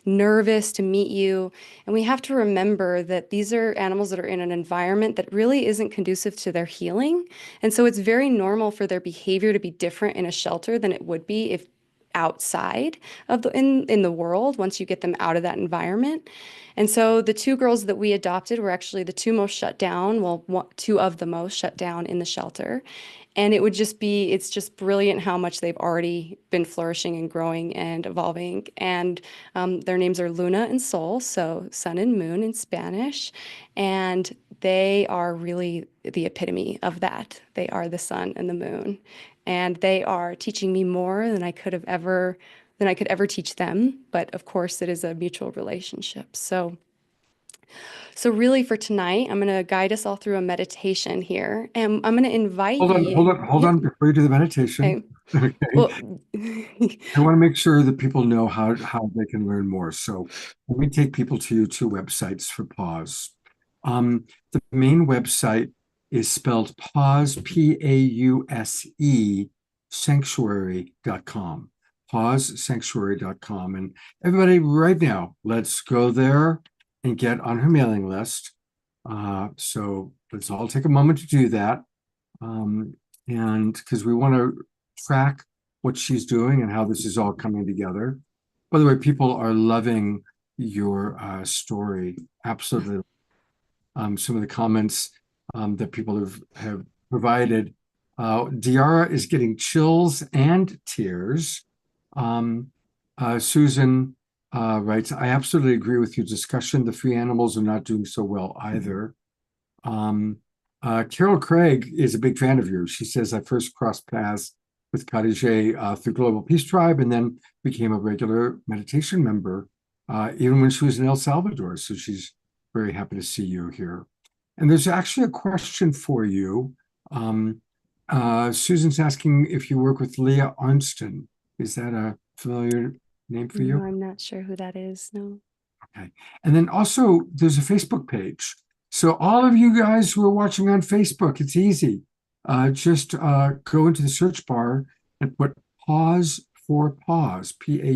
nervous to meet you. And we have to remember that these are animals that are in an environment that really isn't conducive to their healing. And so it's very normal for their behavior to be different in a shelter than it would be if outside of in the world once you get them out of that environment. And so the 2 girls that we adopted were actually the 2 most shut down, 2 of the most shut down in the shelter. And it's just brilliant how much they've already been flourishing and growing and evolving. And their names are Luna and Sol, so sun and moon in Spanish. And they are really the epitome of that. They are the sun and the moon. And they are teaching me more than I could ever teach them. But of course, it is a mutual relationship. So really for tonight, I'm going to guide us all through a meditation here. And I'm going to invite Hold you. on before you do the meditation. Okay. Okay. Well, I want to make sure that people know how they can learn more. So let me take people to your 2 websites for Paws. The main website is spelled Paws, Pause, sanctuary.com. Pawssanctuary.com. And everybody right now, let's go there and get on her mailing list. So let's all take a moment to do that. And because we want to track what she's doing and how this is all coming together. By the way, people are loving your story. Absolutely. Some of the comments that people have provided. Diara is getting chills and tears. Susan writes, I absolutely agree with your discussion. The free animals are not doing so well either. Carol Craig is a big fan of yours. She says, I first crossed paths with Khadijah through Global Peace Tribe and then became a regular meditation member, even when she was in El Salvador. So she's very happy to see you here. And there's actually a question for you. Susan's asking if you work with Leah Arnston. Is that a familiar name for you? No, I'm not sure who that is. No. Okay. And then also there's a Facebook page. So all of you guys who are watching on Facebook, it's easy. Just go into the search bar and put Pause for Paws, Pause.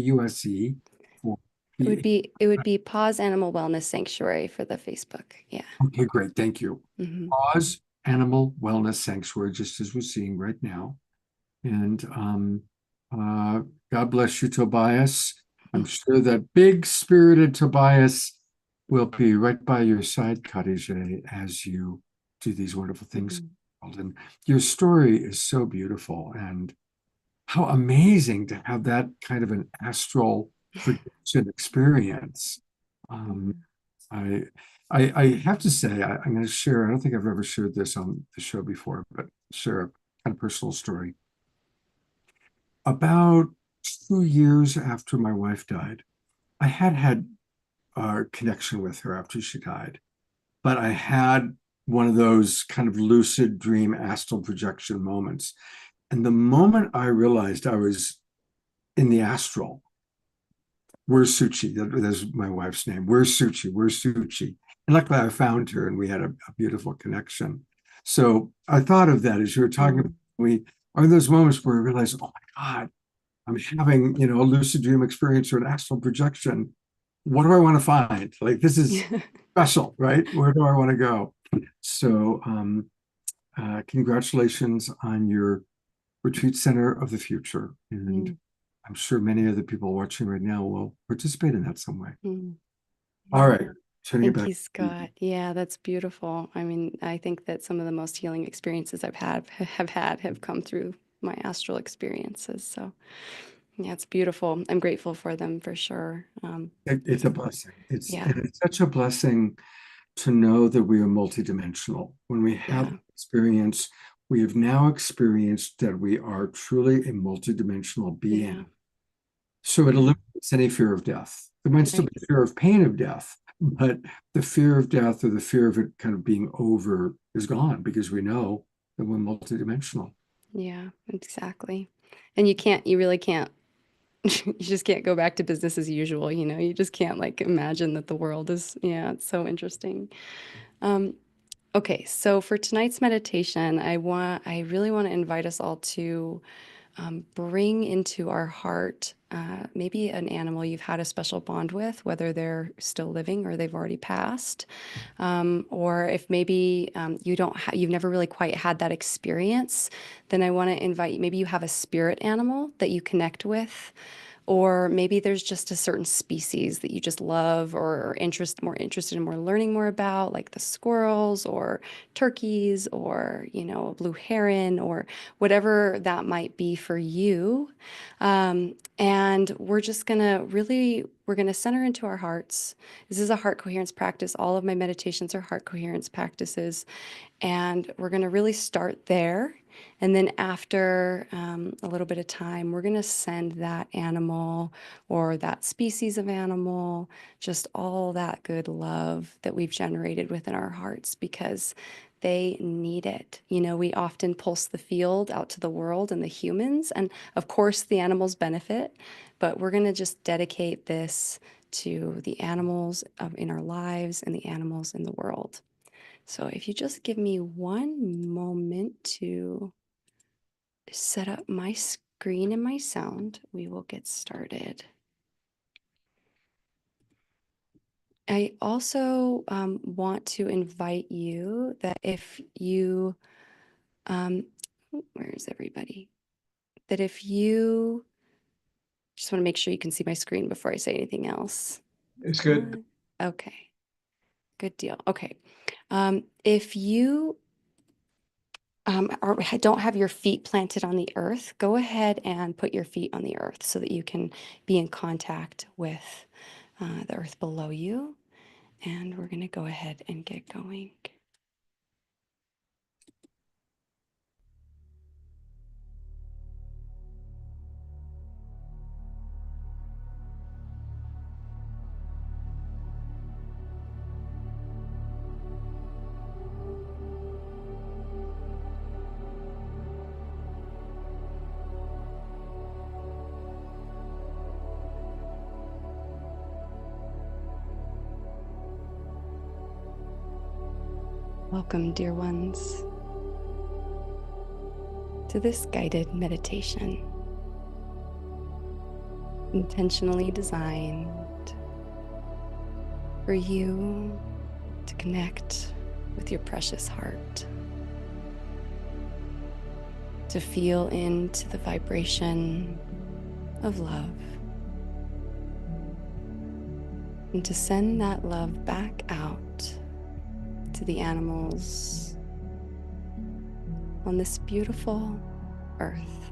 It would be Paws Animal Wellness Sanctuary for the Facebook. Yeah. Okay, great. Thank you. Mm-hmm. Paws Animal Wellness Sanctuary, just as we're seeing right now. And God bless you, Tobias. I'm sure that big spirited Tobias will be right by your side, Khadijah, as you do these wonderful things. And your story is so beautiful, and how amazing to have that kind of an astral projection experience. I have to say, I'm going to share, I don't think I've ever shared this on the show before, but share a kind of personal story. About 2 years after my wife died, I had a connection with her after she died, but I had one of those kind of lucid dream astral projection moments. And the moment I realized I was in the astral, where's Suchi? That's my wife's name. Where's Suchi? Where's Suchi? And luckily I found her and we had a beautiful connection. So I thought of that as you were talking about, we are those moments where we realize, oh my God, I'm having, a lucid dream experience or an astral projection. What do I want to find? Like, this is special, right? Where do I want to go? So congratulations on your retreat center of the future. And I'm sure many of the people watching right now will participate in that some way. All right. Turning it Thank back. you, Scott. Yeah, that's beautiful. I mean, I think that some of the most healing experiences I've have come through my astral experiences. So yeah, it's beautiful. I'm grateful for them for sure. It's a blessing. It's Yeah. and it's such a blessing to know that we are multidimensional. When we have Yeah. experience, we have now experienced that we are truly a multidimensional being. Yeah. So it eliminates any fear of death. There might still Right. be fear of pain of death, but the fear of death or the fear of it kind of being over is gone because we know that we're multidimensional. Yeah, exactly. And you really can't, you just can't go back to business as usual, you just can't like imagine that the world is, yeah, it's so interesting. Okay, so for tonight's meditation, I really want to invite us all to bring into our heart maybe an animal you've had a special bond with, whether they're still living or they've already passed, or if maybe you've never really quite had that experience, then I want to invite, maybe you have a spirit animal that you connect with, or maybe there's just a certain species that you just love or are more interested in learning more about, like the squirrels or turkeys or, a blue heron or whatever that might be for you. And we're just we're gonna center into our hearts. This is a heart coherence practice. All of my meditations are heart coherence practices. And we're gonna really start there. And then after a little bit of time, we're going to send that animal or that species of animal, just all that good love that we've generated within our hearts because they need it. We often pulse the field out to the world and the humans, and of course the animals benefit, but we're going to just dedicate this to the animals in our lives and the animals in the world. So if you just give me one moment to set up my screen and my sound, we will get started. I also want to invite you that if you, where is everybody? That if you, just want to make sure you can see my screen before I say anything else. It's good. Okay, good deal. Okay, if you or don't have your feet planted on the earth, go ahead and put your feet on the earth so that you can be in contact with the earth below you. And we're going to go ahead and get going. Welcome, dear ones, to this guided meditation, intentionally designed for you to connect with your precious heart, to feel into the vibration of love, and to send that love back out to the animals on this beautiful earth.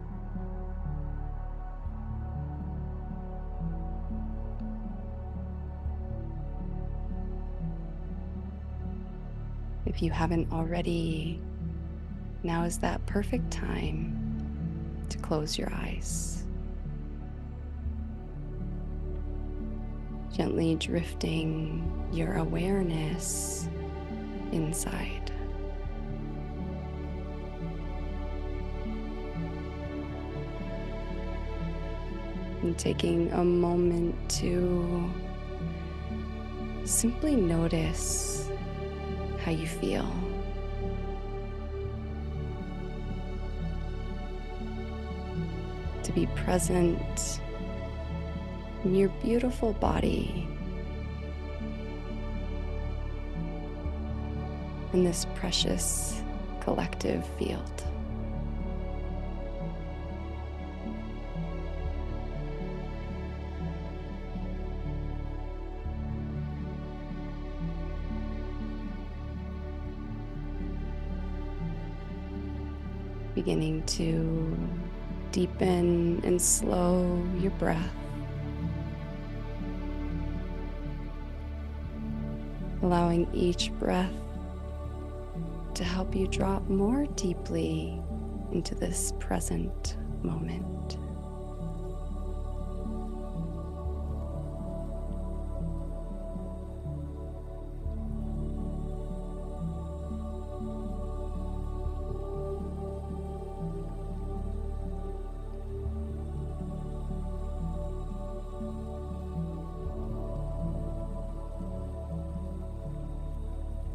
If you haven't already, now is that perfect time to close your eyes. Gently drifting your awareness inside. And taking a moment to simply notice how you feel. To be present in your beautiful body, in this precious collective field. Beginning to deepen and slow your breath. Allowing each breath to help you drop more deeply into this present moment.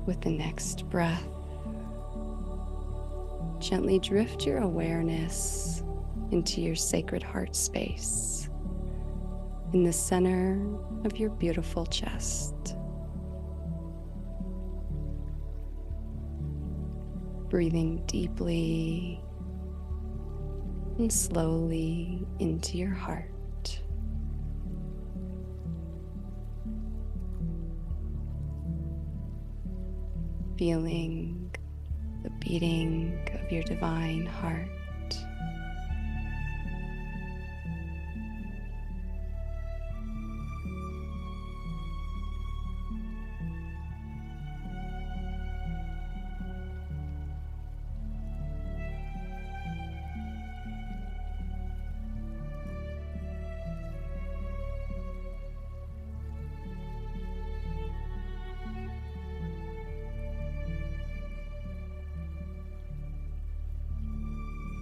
With the next breath, gently drift your awareness into your sacred heart space in the center of your beautiful chest. Breathing deeply and slowly into your heart. Feeling the beating of your divine heart.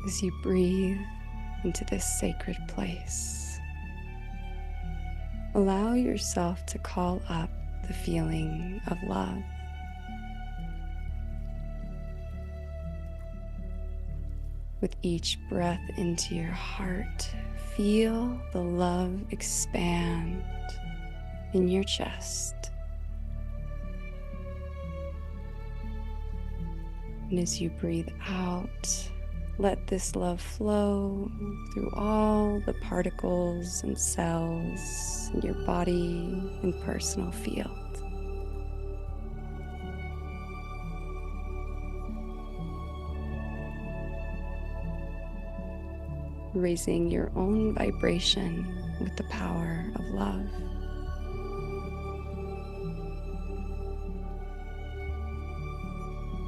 As you breathe into this sacred place, allow yourself to call up the feeling of love. With each breath into your heart, feel the love expand in your chest. And as you breathe out, let this love flow through all the particles and cells in your body and personal field. Raising your own vibration with the power of love.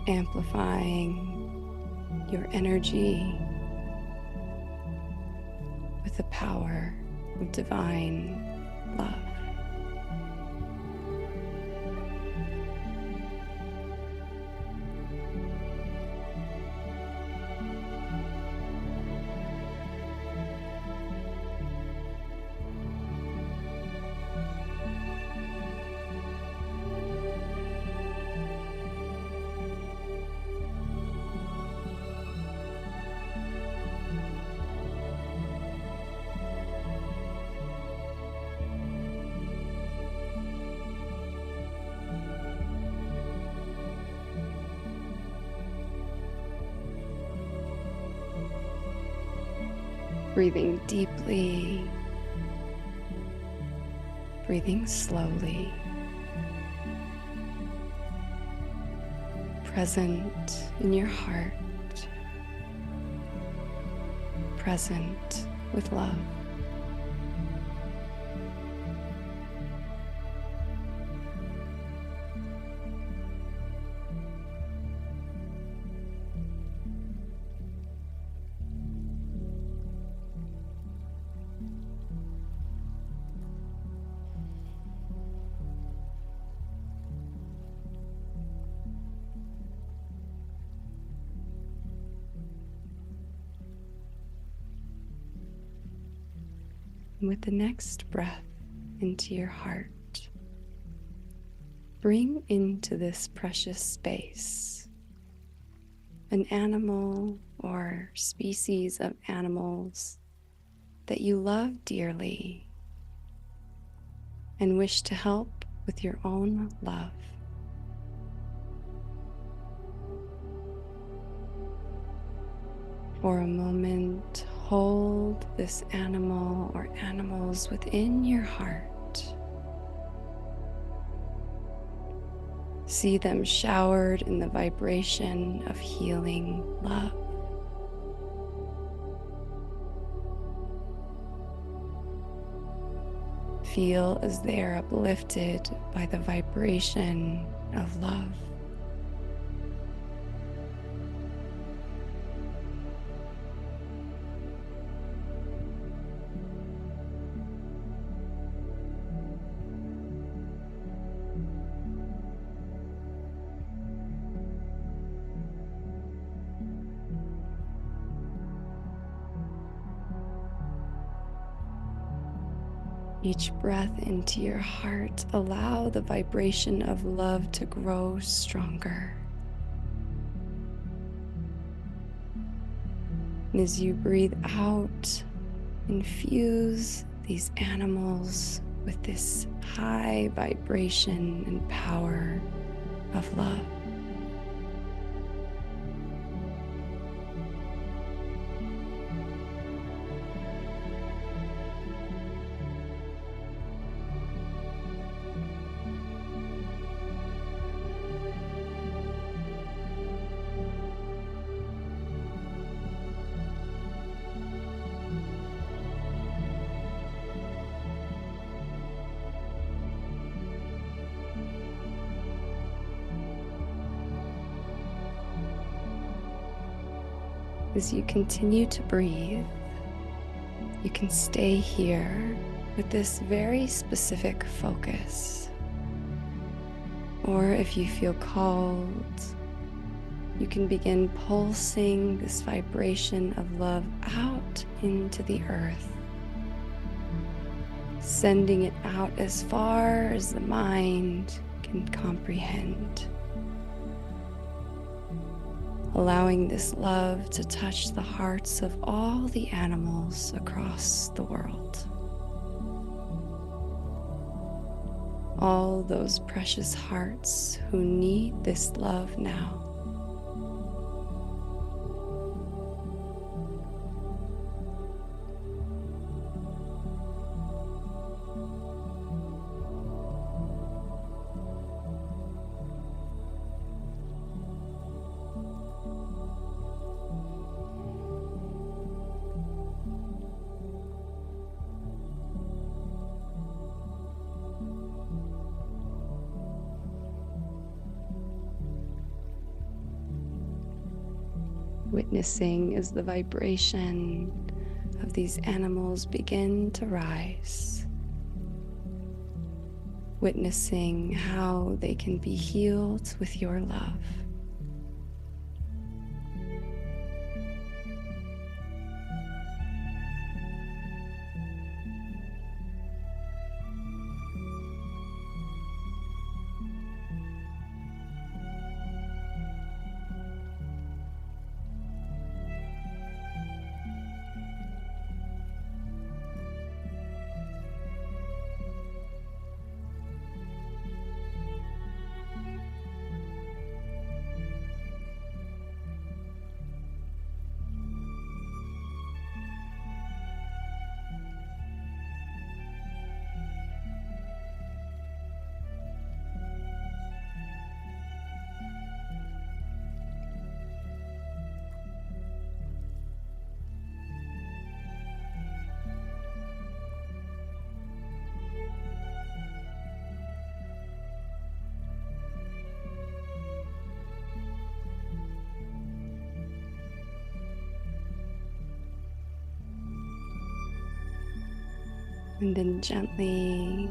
Amplifying your energy with the power of divine love. Breathing deeply, breathing slowly, present in your heart, present with love. And with the next breath into your heart, bring into this precious space an animal or species of animals that you love dearly and wish to help with your own love. For a moment, hold this animal or animals within your heart. See them showered in the vibration of healing love. Feel as they are uplifted by the vibration of love. Each breath into your heart, allow the vibration of love to grow stronger. And as you breathe out, infuse these animals with this high vibration and power of love. As you continue to breathe, you can stay here with this very specific focus. Or if you feel called, you can begin pulsing this vibration of love out into the earth, sending it out as far as the mind can comprehend. Allowing this love to touch the hearts of all the animals across the world. All those precious hearts who need this love now. Witnessing as the vibration of these animals begin to rise. Witnessing how they can be healed with your love. And then gently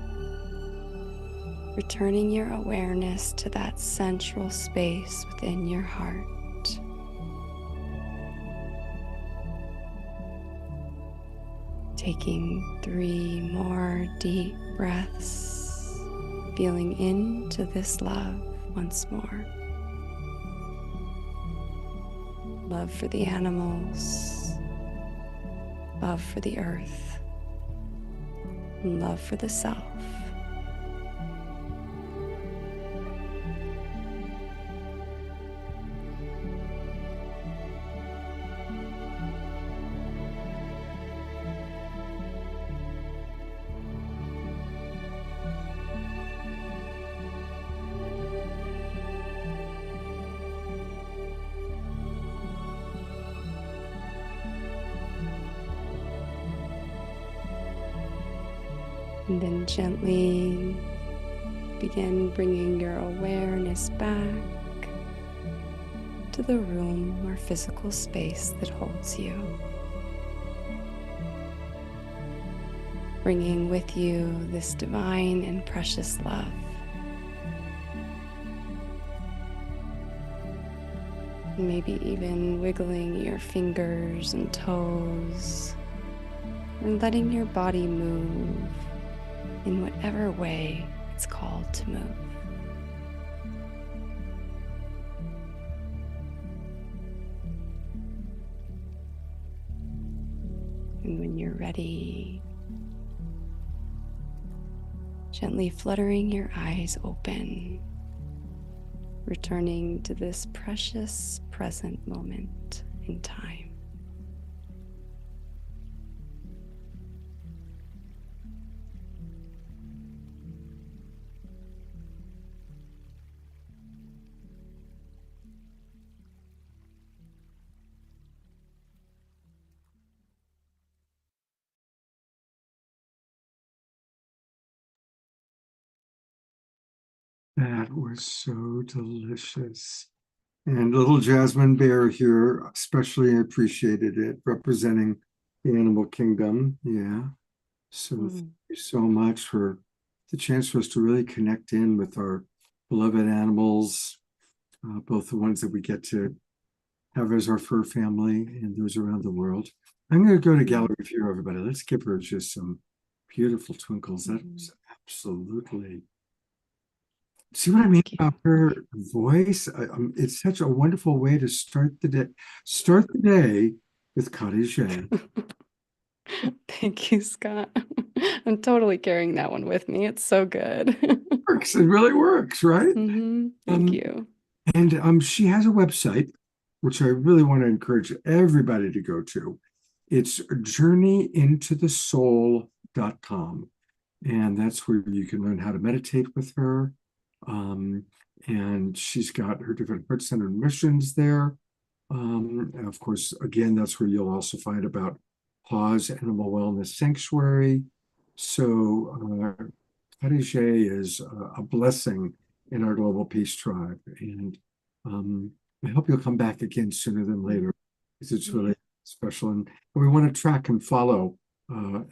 returning your awareness to that central space within your heart. Taking 3 more deep breaths, feeling into this love once more. Love for the animals, love for the earth, and love for the self. And then gently begin bringing your awareness back to the room or physical space that holds you. Bringing with you this divine and precious love. Maybe even wiggling your fingers and toes, and letting your body move in whatever way it's called to move. And when you're ready, gently fluttering your eyes open, returning to this precious present moment in time. That was so delicious. And little Jasmine Bear here especially appreciated it, representing the animal kingdom. Yeah. So thank you so much for the chance for us to really connect in with our beloved animals, both the ones that we get to have as our fur family and those around the world. I'm going to go to Gallery View, everybody. Let's give her just some beautiful twinkles. That was absolutely... See what I mean about her voice? It's such a wonderful way to start the day. Start the day with Cottage. Thank you, Scott. I'm totally carrying that one with me. It's so good. Works. It really works, right? Thank you. And she has a website, which I really want to encourage everybody to go to. It's journeyintothesoul.com. And that's where you can learn how to meditate with her. And she's got her different heart-centered missions there. And of course, again, that's where you'll also find about Paws Animal Wellness Sanctuary. So Cottage is a blessing in our Global Peace Tribe. And I hope you'll come back again sooner than later, because it's really special. And we want to track and follow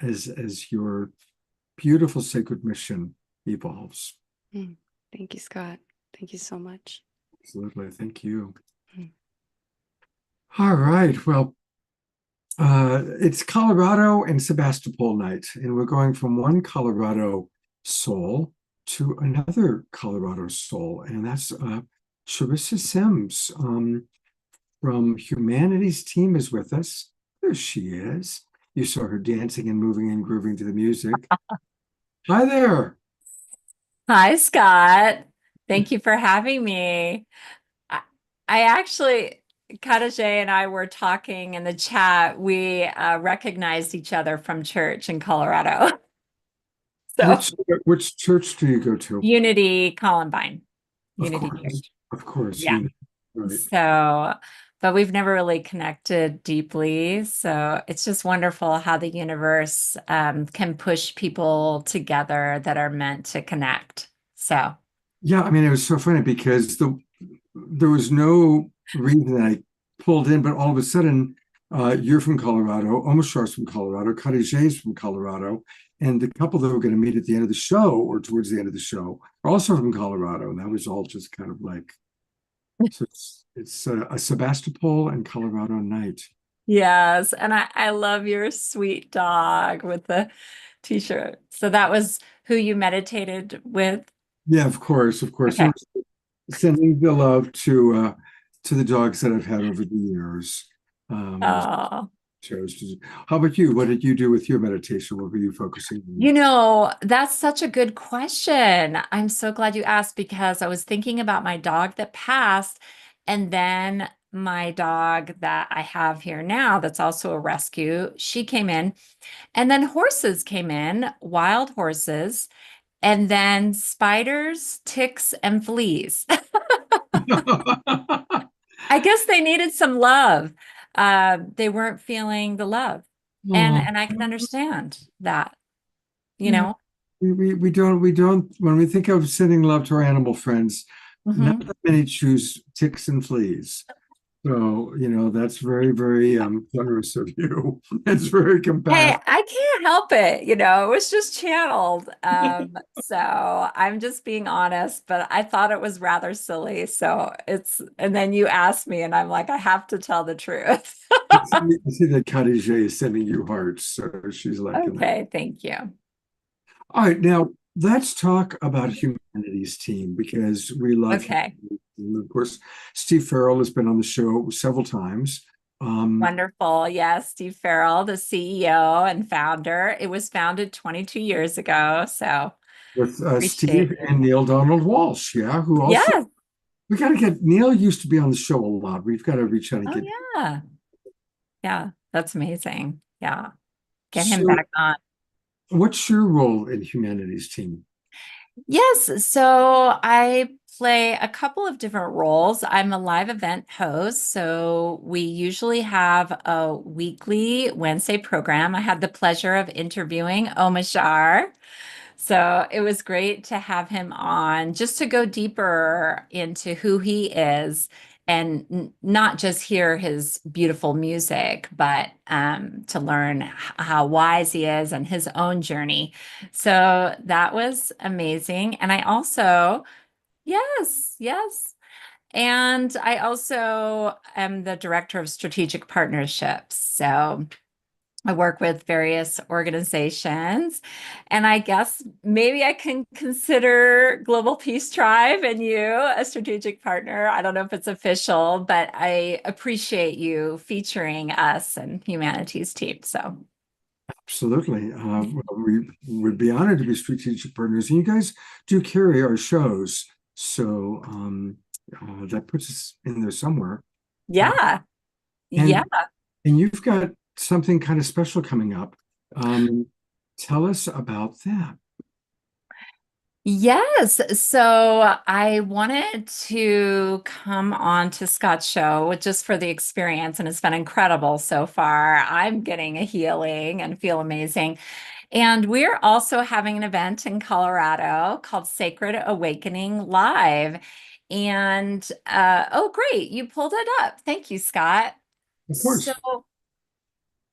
as your beautiful sacred mission evolves. Thank you, Scott. Thank you so much. Absolutely. Thank you. All right. Well, it's Colorado and Sebastopol night, and we're going from one Colorado soul to another Colorado soul, and that's Charissa Sims from Humanity's Team is with us. There she is. You saw her dancing and moving and grooving to the music. Hi there. Hi, Scott. Thank you for having me. I actually, Cottage and I were talking in the chat. We recognized each other from church in Colorado. So Which church do you go to? Unity Columbine. Of Unity course. Church. Of course. Yeah. Right. So, but we've never really connected deeply. So it's just wonderful how the universe can push people together that are meant to connect. So Yeah, I mean, it was so funny because there was no reason that I pulled in, but all of a sudden You're from Colorado, Omashar's from Colorado, Khadijah's from Colorado, and the couple that were going to meet at the end of the show or towards the end of the show are also from Colorado. And that was all just kind of like, so it's a Sebastopol and Colorado night. Yes, and I love your sweet dog with the t-shirt. So that was who you meditated with? Yeah, of course, of course. Okay. Sending the love to the dogs that I've had over the years. Oh. How about you? What did you do with your meditation? What were you focusing on? You know, that's such a good question. I'm so glad you asked because I was thinking about my dog that passed and then my dog that I have here now that's also a rescue, she came in and then horses came in, wild horses, and then spiders, ticks, and fleas. I guess they needed some love. They weren't feeling the love. And I can understand that, you know. We don't when we think of sending love to our animal friends, not that many choose ticks and fleas. So, you know, that's very, very generous of you. It's very Hey, compassionate. I can't help it, you know, it was just channeled. So I'm just being honest, but I thought it was rather silly. So and then you asked me, and I'm like, I have to tell the truth. I see that Khadijah is sending you hearts, so she's like, Okay, thank you. All right, now let's talk about Humanities Team because we love Okay. And of course, Steve Farrell has been on the show several times. Wonderful. Yes, Steve Farrell, the CEO and founder. It was founded 22 years ago. So with appreciate Steve it. and Neil Donald Walsh, yeah, who also Yes. we got to get Neil used to be on the show a lot. We've got to reach out and Oh, get. yeah. Yeah, that's amazing. Yeah. Get him So, back on. what's your role in Humanities Team? Yes, so I play a couple of different roles. I'm a live event host, so we usually have a weekly Wednesday program. I had the pleasure of interviewing Omashar. So it was great to have him on just to go deeper into who he is and not just hear his beautiful music, but to learn how wise he is and his own journey. So that was amazing. And I also, yes. And I also am the director of strategic partnerships. So I work with various organizations, and I guess maybe I can consider Global Peace Tribe and you a strategic partner. I don't know if it's official, but I appreciate you featuring us and Humanities Team. So Absolutely. We would be honored to be strategic partners. And you guys do carry our shows. So that puts us in there somewhere. yeah, And, yeah. and you've got something kind of special coming up. Tell us about that. Yes. So I wanted to come on to Scott's show just for the experience, and it's been incredible so far. I'm getting a healing and feel amazing. And we're also having an event in Colorado called Sacred Awakening Live. And oh, great. You pulled it up. Thank you, Scott. Of course. So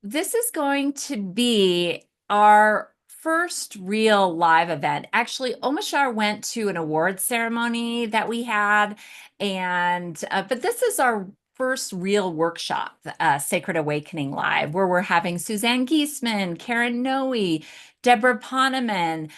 this is going to be our first real live event. Actually, Omashar went to an awards ceremony that we had, and but this is our first real workshop, Sacred Awakening Live, where we're having Suzanne Giesman, Karen Noe, Deborah Poneman.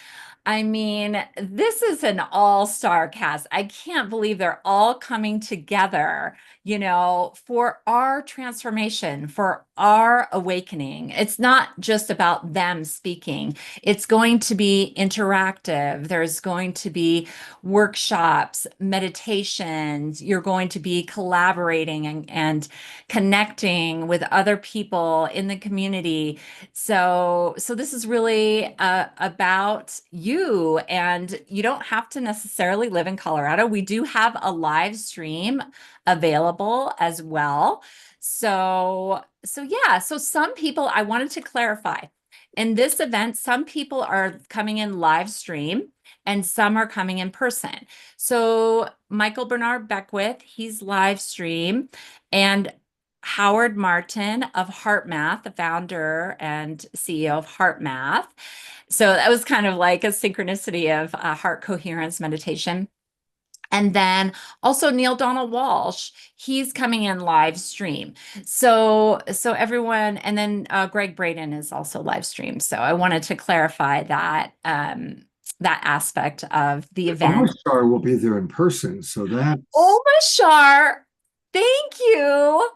I mean, this is an all-star cast. I can't believe they're all coming together, you know, for our transformation, for our awakening. It's not just about them speaking. It's going to be interactive. There's going to be workshops, meditations. You're going to be collaborating and connecting with other people in the community. So this is really about you, and you don't have to necessarily live in Colorado. We do have a live stream available as well. So yeah, so some people, I wanted to clarify, in this event, some people are coming in live stream and some are coming in person. So Michael Bernard Beckwith, he's live stream, and Howard Martin of HeartMath, the founder and CEO of HeartMath. So that was kind of like a synchronicity of heart coherence meditation. And then also Neil Donald Walsh, he's coming in live stream. So everyone, and then Greg Braden is also live stream. So I wanted to clarify that that aspect of the event. Omashar will be there in person, so that. Omashar, thank you.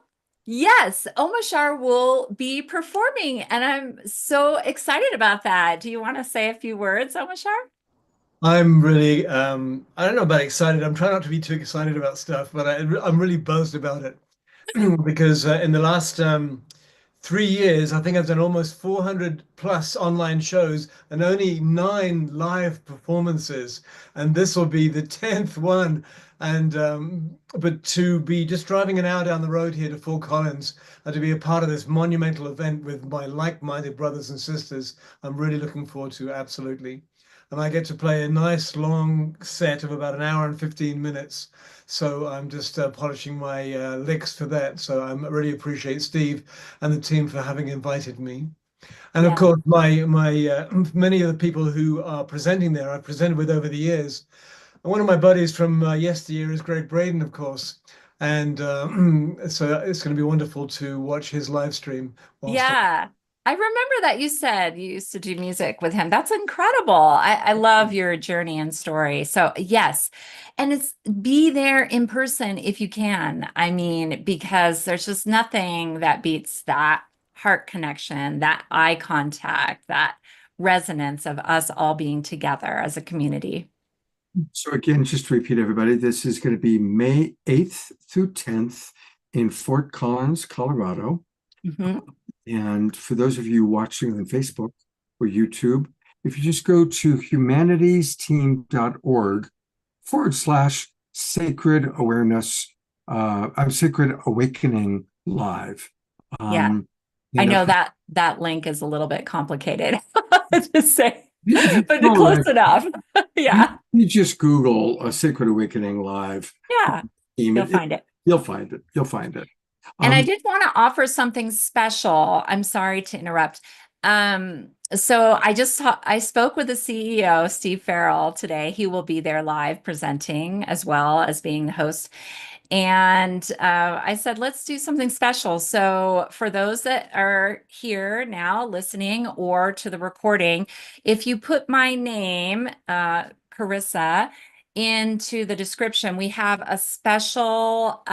Yes, Omashar will be performing, and I'm so excited about that. Do you want to say a few words, Omashar? I'm really, I don't know about excited. I'm trying not to be too excited about stuff, but I'm really buzzed about it because in the last 3 years, I think I've done almost 400 plus online shows and only 9 live performances. And this will be the 10th one. And but to be just driving an hour down the road here to Fort Collins and to be a part of this monumental event with my like-minded brothers and sisters, I'm really looking forward to, absolutely. And I get to play a nice long set of about an hour and 15 minutes. So I'm just polishing my licks for that. So I really appreciate Steve and the team for having invited me. And of course, my many of the people who are presenting there, I've presented with over the years. And one of my buddies from yesteryear is Greg Braden, of course. And so it's going to be wonderful to watch his live stream. Yeah. I remember that you said you used to do music with him. That's incredible. I love your journey and story. So yes, and it's be there in person if you can. I mean, because there's just nothing that beats that heart connection, that eye contact, that resonance of us all being together as a community. So again, just to repeat, everybody, this is going to be May 8th through 10th in Fort Collins, Colorado. Mm-hmm. And for those of you watching on Facebook or YouTube, if you just go to humanitiesteam.org/sacred awareness, Sacred Awakening Live. Yeah. I know that link is a little bit complicated to say, but close enough. Yeah. You just Google a Sacred Awakening Live. Yeah. You'll find it. You'll find it. You'll find it. And I did want to offer something special. I'm sorry to interrupt. So I spoke with the CEO, Steve Farrell, today. He will be there live presenting as well as being the host. And I said, let's do something special. So for those that are here now listening or to the recording, if you put my name, Carissa, into the description, we have a special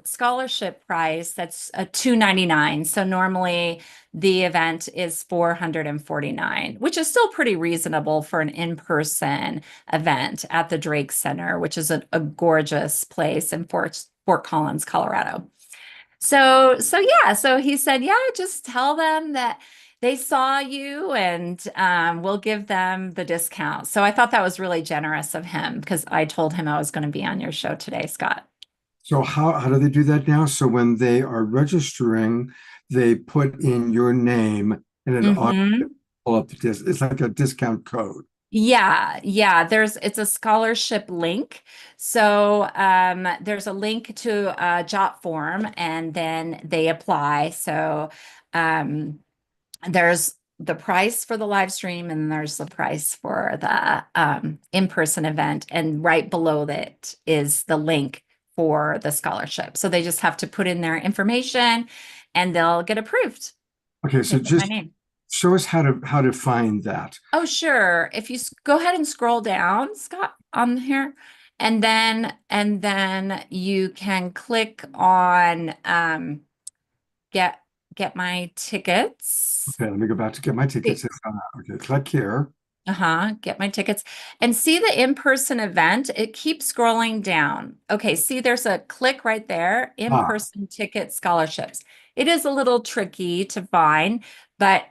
scholarship price that's $299. So normally the event is $449, which is still pretty reasonable for an in-person event at the Drake Center, which is a gorgeous place in Fort Collins, Colorado. So he said, yeah, just tell them that they saw you and we'll give them the discount. So I thought that was really generous of him because I told him I was going to be on your show today, Scott. So how do they do that now? So when they are registering, they put in your name and it automatically pull up the it's like a discount code. Yeah. It's a scholarship link. So there's a link to a jot form and then they apply. So there's the price for the live stream and there's the price for the in-person event. And right below that is the link for the scholarship. So they just have to put in their information and they'll get approved. Okay, so just show us how to find that. Oh, sure. If you go ahead and scroll down, Scott, on here, and then you can click on get my tickets. Okay, let me go back to get my tickets. Okay, click here. Get my tickets and see the in-person event. It keeps scrolling down. Okay, see there's a click right there, in-person ticket scholarships. It is a little tricky to find, but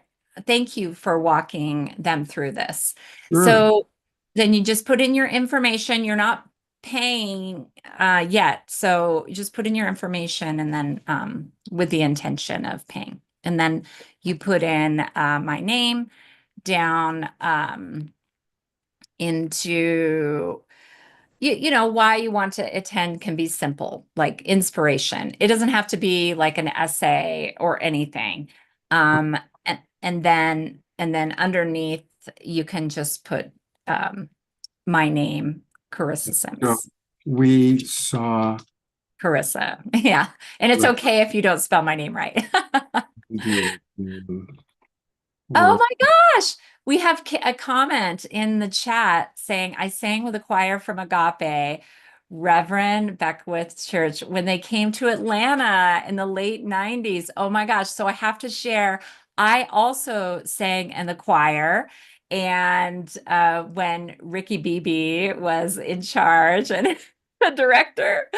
thank you for walking them through this. Sure. So then you just put in your information. You're not paying yet. So you just put in your information and then with the intention of paying. And then you put in my name down into you know, why you want to attend can be simple, like inspiration. It doesn't have to be like an essay or anything. And then underneath you can just put my name, Carissa So Sims. we saw. Carissa. Yeah. And it's Right. okay if you don't spell my name right. the, Oh my gosh. We have a comment in the chat saying, I sang with a choir from Agape, Reverend Beckwith Church, when they came to Atlanta in the late 90s. Oh my gosh. So I have to share. I also sang in the choir. And when Ricky Beebe was in charge and the director.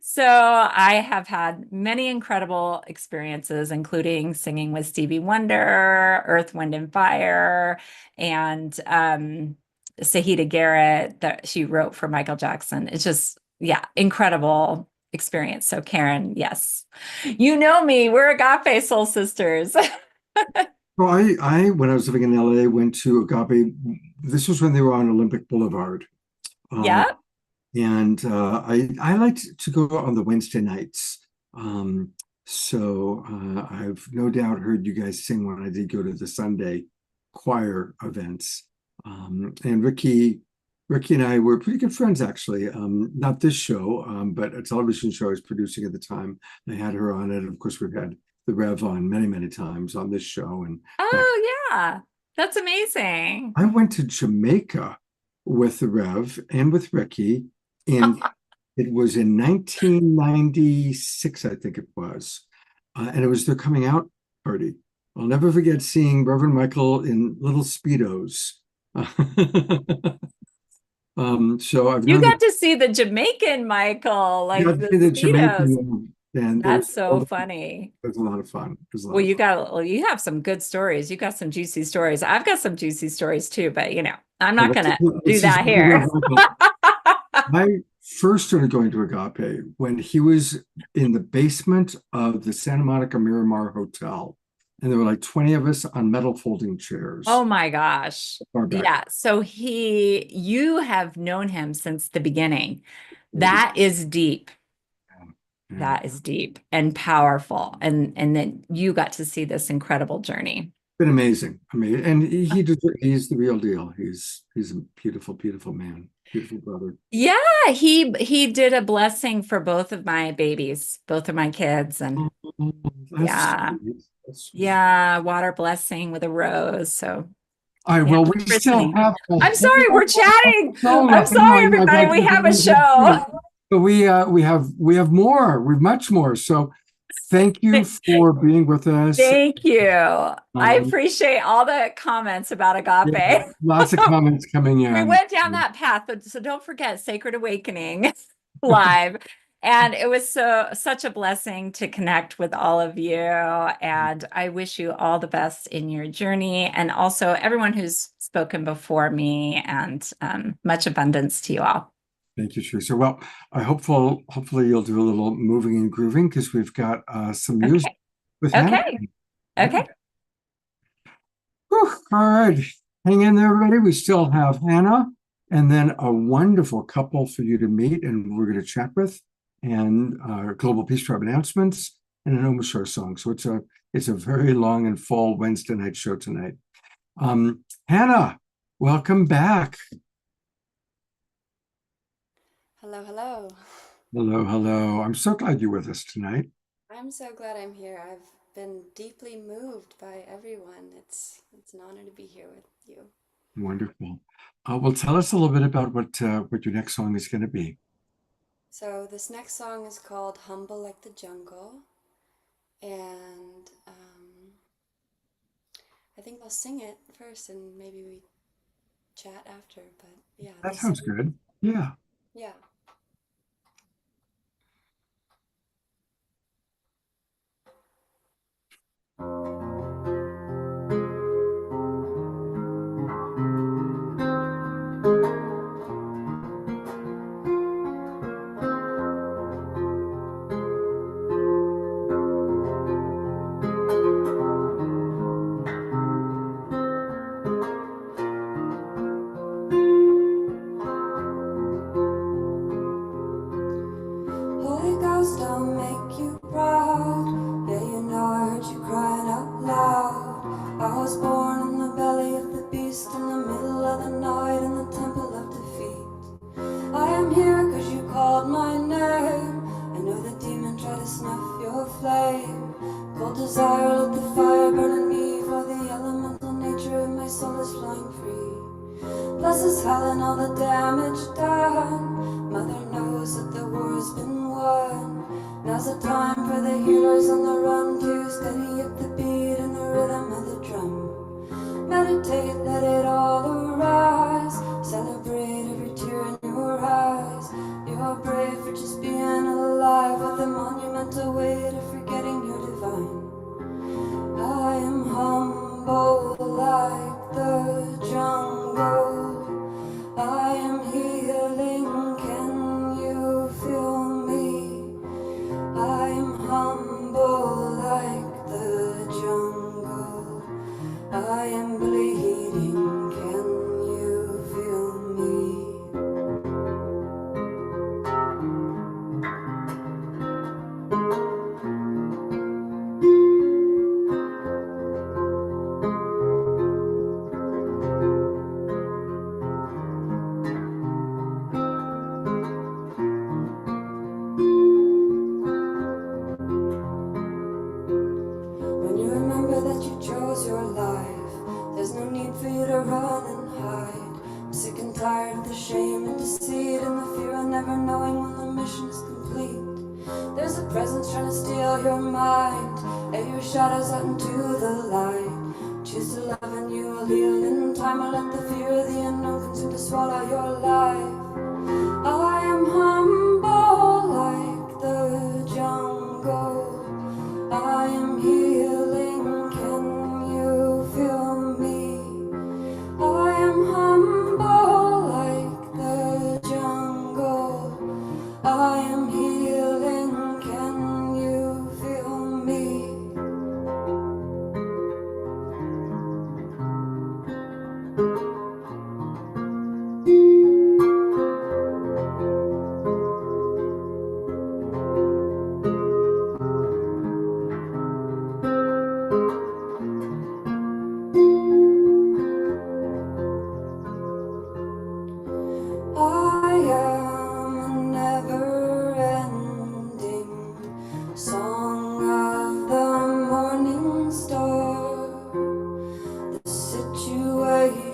So I have had many incredible experiences, including singing with Stevie Wonder, Earth, Wind, and Fire, and Sahita Garrett that she wrote for Michael Jackson. It's just, yeah, incredible experience. So Karen, yes, you know me, we're Agape Soul Sisters. Well, I when I was living in LA, went to Agape. This was when they were on Olympic Boulevard. Yeah. And I liked to go on the Wednesday nights. So I've no doubt heard you guys sing when I did go to the Sunday choir events. And Ricky and I were pretty good friends, actually. Not this show, but a television show I was producing at the time. I had her on it. Of course, we've had the Rev on many times on this show. And Oh, yeah. That's amazing. I went to Jamaica with the Rev and with Ricky, and it was in 1996, I think it was. And it was their coming out party. I'll never forget seeing Reverend Michael in little Speedos. So I've You known got to see the Jamaican Michael, like got to the see the Speedos. Jamaican, and That's so funny. It was a lot of fun. It was a lot Well, of fun. you have some good stories. You got some juicy stories. I've got some juicy stories too, but you know, I'm not Well, gonna let's do just that leave here. I first started going to Agape when he was in the basement of the Santa Monica Miramar Hotel. And there were like 20 of us on metal folding chairs. Oh my gosh. Far back. Yeah. So you have known him since the beginning. That is deep. Yeah. That is deep and powerful. And then you got to see this incredible journey. Been amazing. I mean, and he's the real deal. He's a beautiful man, beautiful brother. Yeah, he did a blessing for both of my babies, both of my kids, and yeah. Yeah, water blessing with a rose. So all right, well, we still have I'm sorry, we're chatting. I'm sorry, everybody. We have a show. But we have more. We've much more. So thank you for being with us. Thank you. I appreciate all the comments about Agape. Yeah, lots of comments coming in. We went down that path, but so don't forget Sacred Awakening live. And it was such a blessing to connect with all of you. And I wish you all the best in your journey, and also everyone who's spoken before me, and much abundance to you all. Thank you, Teresa. Well, hopefully you'll do a little moving and grooving, because we've got some music with Hannah. Okay. Whew, all right. Hang in there, everybody. We still have Hannah and then a wonderful couple for you to meet and we're going to chat with, and Global Peace Tribe announcements and an Omashar song. So it's a very long and full Wednesday night show tonight. Hannah, welcome back. Hello. Hello. I'm so glad you're with us tonight. I'm so glad I'm here. I've been deeply moved by everyone. It's an honor to be here with you. Wonderful. Well, tell us a little bit about what your next song is going to be. So this next song is called Humble Like the Jungle. And I think I'll sing it first and maybe we chat after. But yeah. That sounds good. Yeah. Yeah. is hell and all the damage done. Mother knows that the war's been won. Now's the time for the healers on the run to steady up the beat and the rhythm of the drum. Meditate, let it all arise. Celebrate every tear in your eyes. You're brave for just being alive, with a monumental weight of forgetting you're divine. I am humble like the jungle. I am healing, can you feel me? I am humble like the jungle. I am bleeding, can you feel me? When you remember that you chose your life, there's no need for you to run and hide. I'm sick and tired of the shame and deceit and the fear of never knowing when the mission is complete. There's a presence trying to steal your mind. Air your shadows out into the light. Choose to love and you will heal in time, or let the fear of the unknown consume to swallow your life. I am humble like the jungle. I am healing, can you feel me? I am humble like the jungle. I am healing, can you feel me? I am a never-ending song of the morning star. The situation's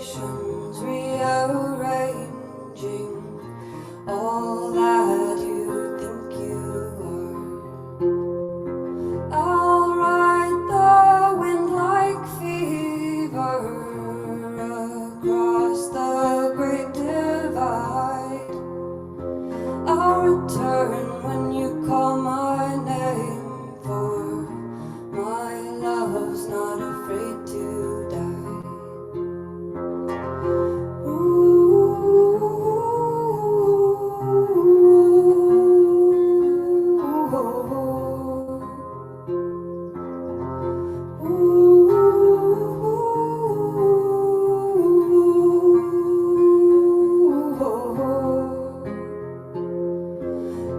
rearranging all that you think you are. I'll ride the wind like fever across the great divide. I'll return when you call my name, for my love's not afraid to die.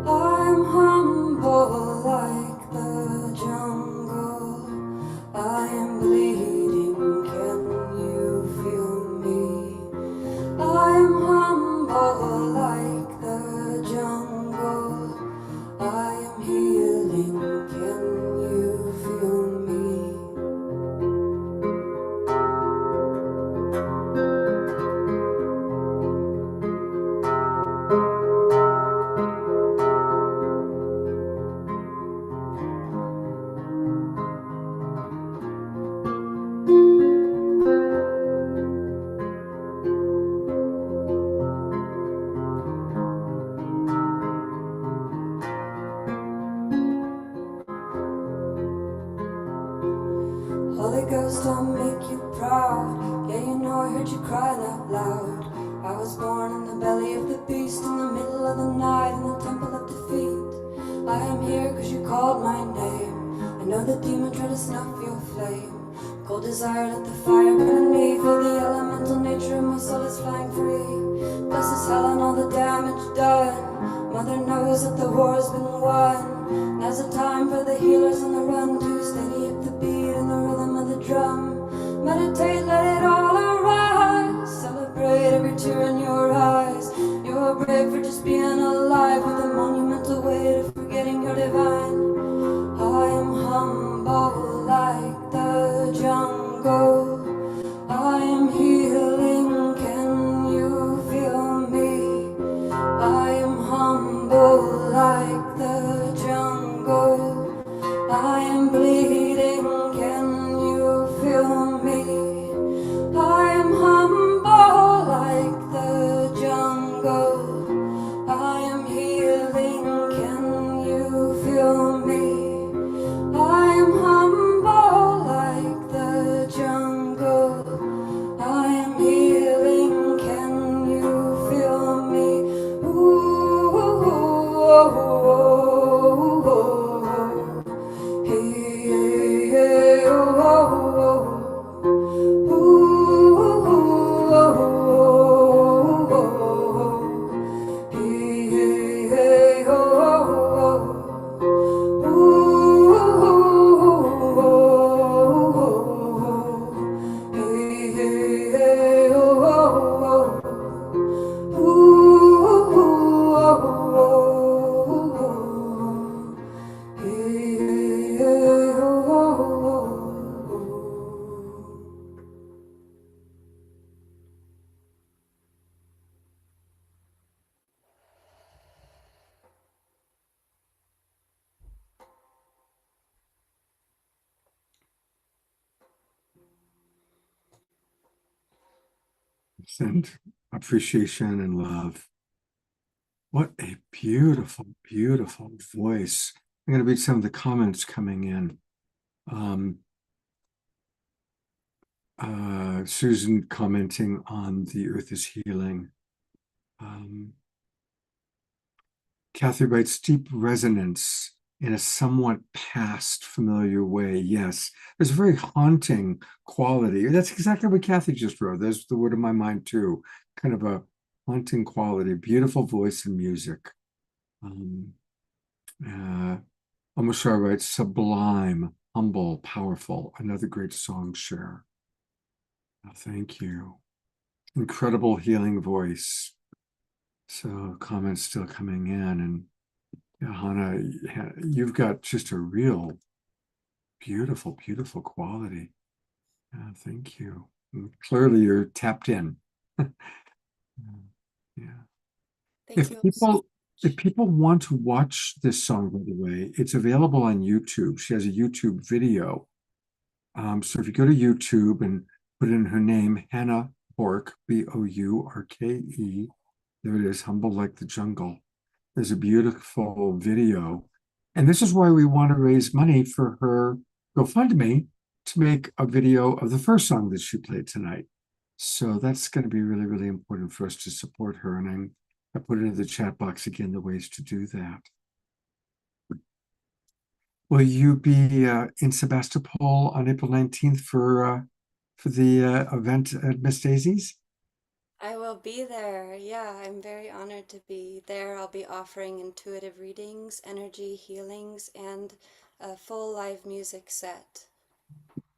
I'm humble like the jungle. I am bleeding, can you feel me? I am humble like the jungle. I am healing, can you feel me? Holy Ghost, I'll make you proud. Yeah, you know I heard you crying out loud. I was born in the belly of the beast, in the middle of the night, in the temple of defeat. I am here cause you called my name. I know the demon tried to snuff your flame. Cold desire, let the fire burn in me. For the elemental nature of my soul is flying free. Bless is hell and all the damage done. Mother knows that the war's been won. Now's the time for the healers on the run to steady up the beat and the rhythm of the drum. Meditate, let it all arise. Celebrate every tear in your eyes. You're brave for just being alive, with a monumental weight of forgetting you're divine. I am humble like the jungle. I am healing, can you Send appreciation and love. What a beautiful, beautiful voice. I'm going to read some of the comments coming in. Susan commenting on the earth is healing. Kathy writes, deep resonance in a somewhat past familiar way. Yes, there's a very haunting quality. That's exactly what Kathy just wrote. That's the word in my mind too. Kind of a haunting quality, beautiful voice and music. Amashar writes, sublime, humble, powerful. Another great song share. Thank you. Incredible healing voice. So comments still coming in, and Hannah, you've got just a real beautiful, beautiful quality. Thank you. And clearly you're tapped in. Yeah. Thank you. If people want to watch this song, by the way, it's available on YouTube. She has a YouTube video. So if you go to YouTube and put in her name, Hannah Bourke, Bourke, there it is, Humble Like the Jungle. There's a beautiful video. And this is why we want to raise money for her GoFundMe to make a video of the first song that she played tonight. So that's going to be really, really important for us to support her. And I put into the chat box again the ways to do that. Will you be in Sebastopol on April 19th for the event at Miss Daisy's? I will be there. Yeah, I'm very honored to be there. I'll be offering intuitive readings, energy healings, and a full live music set.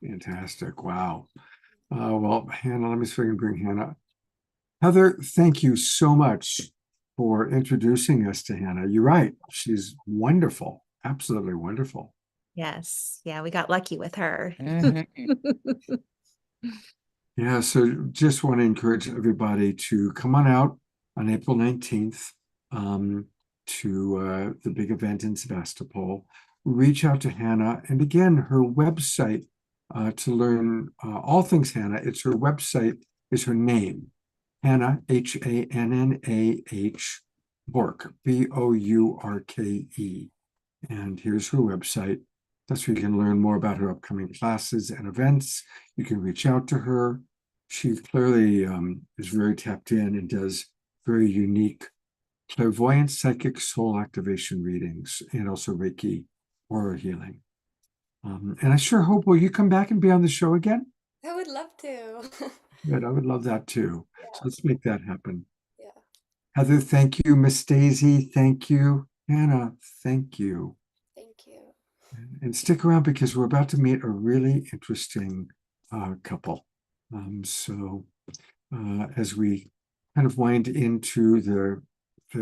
Fantastic. Wow. Well, Hannah, let me see if I can bring Hannah. Heather, thank you so much for introducing us to Hannah. You're right. She's wonderful. Absolutely wonderful. Yes. Yeah, we got lucky with her. Yeah, so just want to encourage everybody to come on out on April 19th to the big event in Sebastopol. Reach out to Hannah, and again, her website to learn all things Hannah. It's her website, is her name, Hannah, Hannah, Bourke, Bourke. And here's her website. That's where you can learn more about her upcoming classes and events. You can reach out to her. She clearly is very tapped in and does very unique clairvoyant, psychic, soul activation readings, and also Reiki, aura healing. And I sure hope, will you come back and be on the show again? I would love to. Good, I would love that too. Yeah. So let's make that happen. Yeah. Heather, thank you. Miss Daisy, thank you. Hannah, thank you. Thank you. And stick around because we're about to meet a really interesting couple. As we kind of wind into the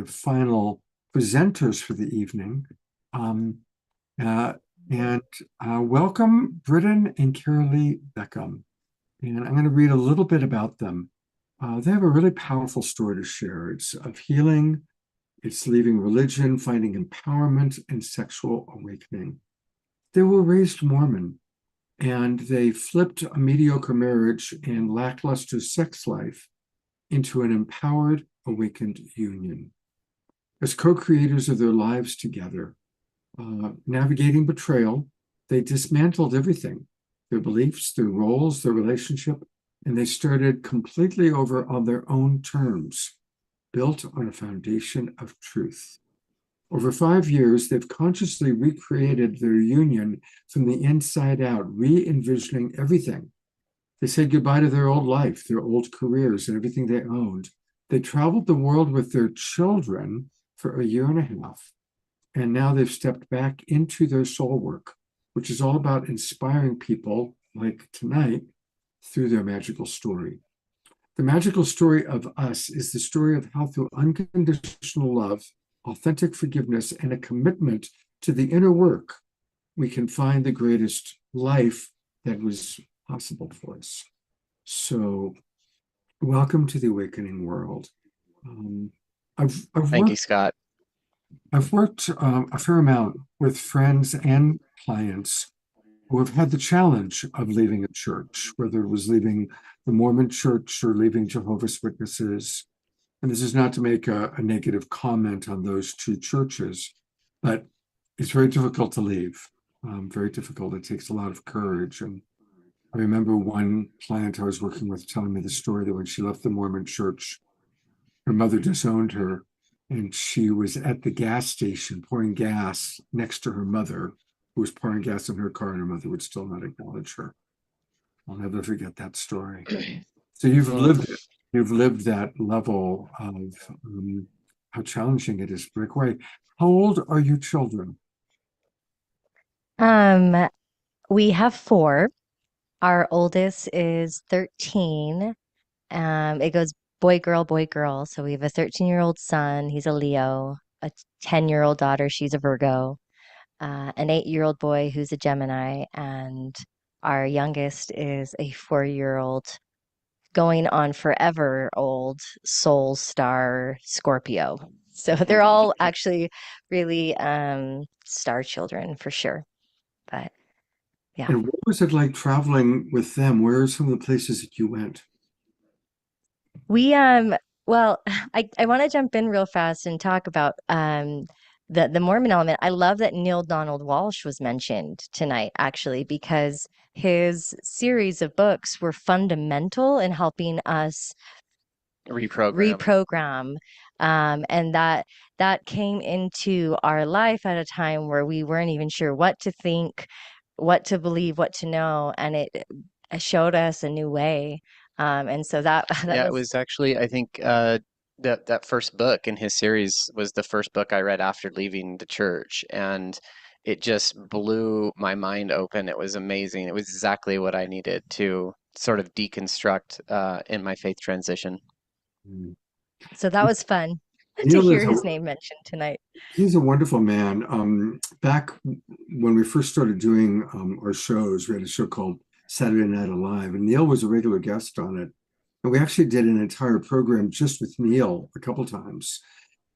final presenters for the evening, welcome Britton and Carolee Beckham. And I'm going to read a little bit about them. They have a really powerful story to share. It's of healing, it's leaving religion, finding empowerment, and sexual awakening. They were raised Mormon, and they flipped a mediocre marriage and lackluster sex life into an empowered, awakened union. As co-creators of their lives together, navigating betrayal, they dismantled everything, their beliefs, their roles, their relationship, and they started completely over on their own terms, built on a foundation of truth. Over 5 years, they've consciously recreated their union from the inside out, re-envisioning everything. They said goodbye to their old life, their old careers, and everything they owned. They traveled the world with their children for 1.5 years, and now they've stepped back into their soul work, which is all about inspiring people, like tonight, through their magical story. The magical story of us is the story of how, through unconditional love, authentic forgiveness, and a commitment to the inner work, we can find the greatest life that was possible for us. So, welcome to the awakening world. Thank you, Scott. I've worked a fair amount with friends and clients who have had the challenge of leaving a church, whether it was leaving the Mormon church or leaving Jehovah's Witnesses. And this is not to make a negative comment on those two churches, but it's very difficult to leave. Very difficult. It takes a lot of courage. And I remember one client I was working with telling me the story that when she left the Mormon church, her mother disowned her, and she was at the gas station pouring gas next to her mother, who was pouring gas in her car, and her mother would still not acknowledge her. I'll never forget that story. So you've lived it. You've lived that level of how challenging it is to break away. How old are your children? We have 4. Our oldest is 13. It goes boy, girl, boy, girl. So we have a 13-year-old son, he's a Leo, a 10-year-old daughter, she's a Virgo, an 8-year-old boy who's a Gemini, and our youngest is a 4-year-old going on forever old soul star Scorpio. So they're all actually really star children for sure. But yeah. And what was it like traveling with them? Where are some of the places that you went? We well, I want to jump in real fast and talk about the Mormon element. I love that Neil Donald Walsh was mentioned tonight, actually, because his series of books were fundamental in helping us reprogram. And that came into our life at a time where we weren't even sure what to think, what to believe, what to know, and it showed us a new way. And so that Yeah, it was actually, I think, that first book in his series was the first book I read after leaving the church, and it just blew my mind open. It was amazing. It was exactly what I needed to sort of deconstruct in my faith transition. So that was fun to Neil hear is a- his name mentioned tonight. He's a wonderful man. Back when we first started doing our shows, we had a show called Saturday Night Alive, and Neil was a regular guest on it. And we actually did an entire program just with Neil a couple times.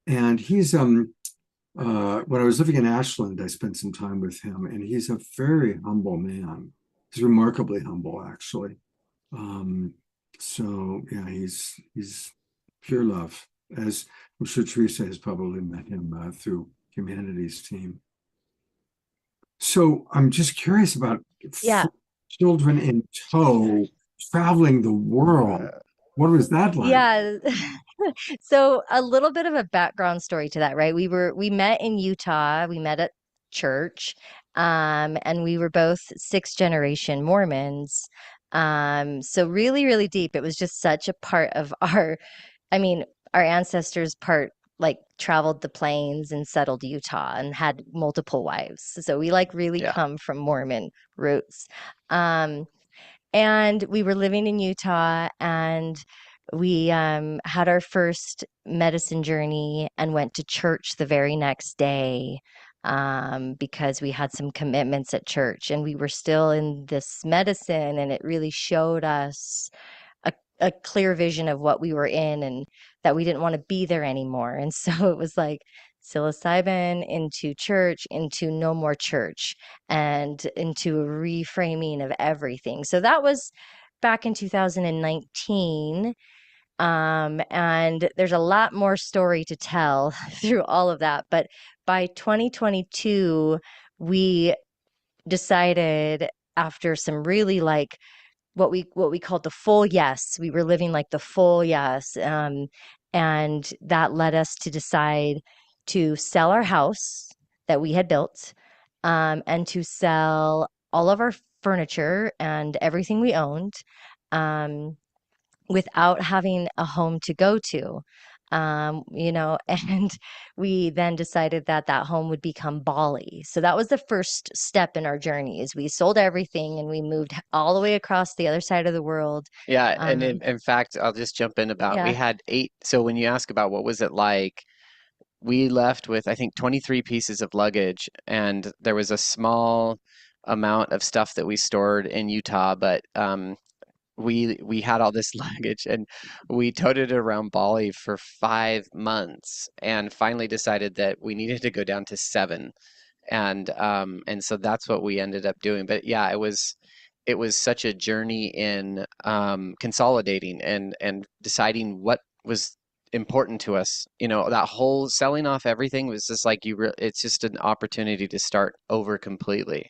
And he's when I was living in Ashland, I spent some time with him, and he's a very humble man. He's remarkably humble, actually. So yeah, he's pure love, as I'm sure Teresa has probably met him through Humanities Team. So I'm just curious about children in tow traveling the world. What was that like? Yeah. So a little bit of a background story to that, right? We met in Utah. We met at church, and we were both 6th generation Mormons. So really, really deep. It was just such a part of our ancestors traveled the plains and settled Utah and had multiple wives. So we really come from Mormon roots. And we were living in Utah, and we had our first medicine journey and went to church the very next day because we had some commitments at church, and we were still in this medicine, and it really showed us a clear vision of what we were in and that we didn't want to be there anymore. And so it was like psilocybin into church, into no more church, and into a reframing of everything. So that was back in 2019. And there's a lot more story to tell through all of that. But by 2022, we decided, after some really what we called the full yes. We were living like the full yes. And that led us to decide to sell our house that we had built, and to sell all of our furniture and everything we owned, without having a home to go to. And we then decided that home would become Bali. So that was the first step in our journey, is we sold everything and we moved all the way across the other side of the world. Yeah, and in fact, I'll just jump in about, we had 8. So when you ask about what was it like, we left with, I think, 23 pieces of luggage, and there was a small amount of stuff that we stored in Utah, but we had all this luggage, and we toted it around Bali for 5 months, and finally decided that we needed to go down to 7. And so that's what we ended up doing. But yeah, it was such a journey in consolidating and deciding what was important to us. That whole selling off everything was just like it's just an opportunity to start over completely.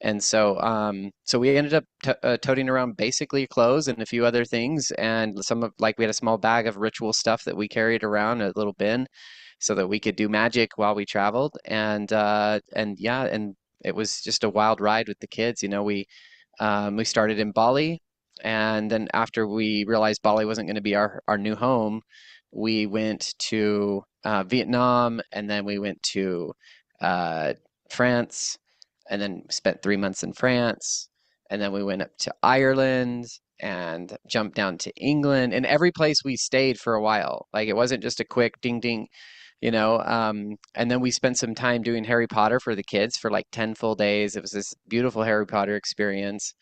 And so we ended up toting around basically clothes and a few other things, and we had a small bag of ritual stuff that we carried around, a little bin, so that we could do magic while we traveled. And yeah, and it was just a wild ride with the kids. We started in Bali, and then after we realized Bali wasn't going to be our new home, we went to Vietnam, and then we went to France, and then spent 3 months in France, and then we went up to Ireland and jumped down to England. And every place we stayed for a while. Like, it wasn't just a quick ding ding, and then we spent some time doing Harry Potter for the kids for like 10 full days. It was this beautiful Harry Potter experience,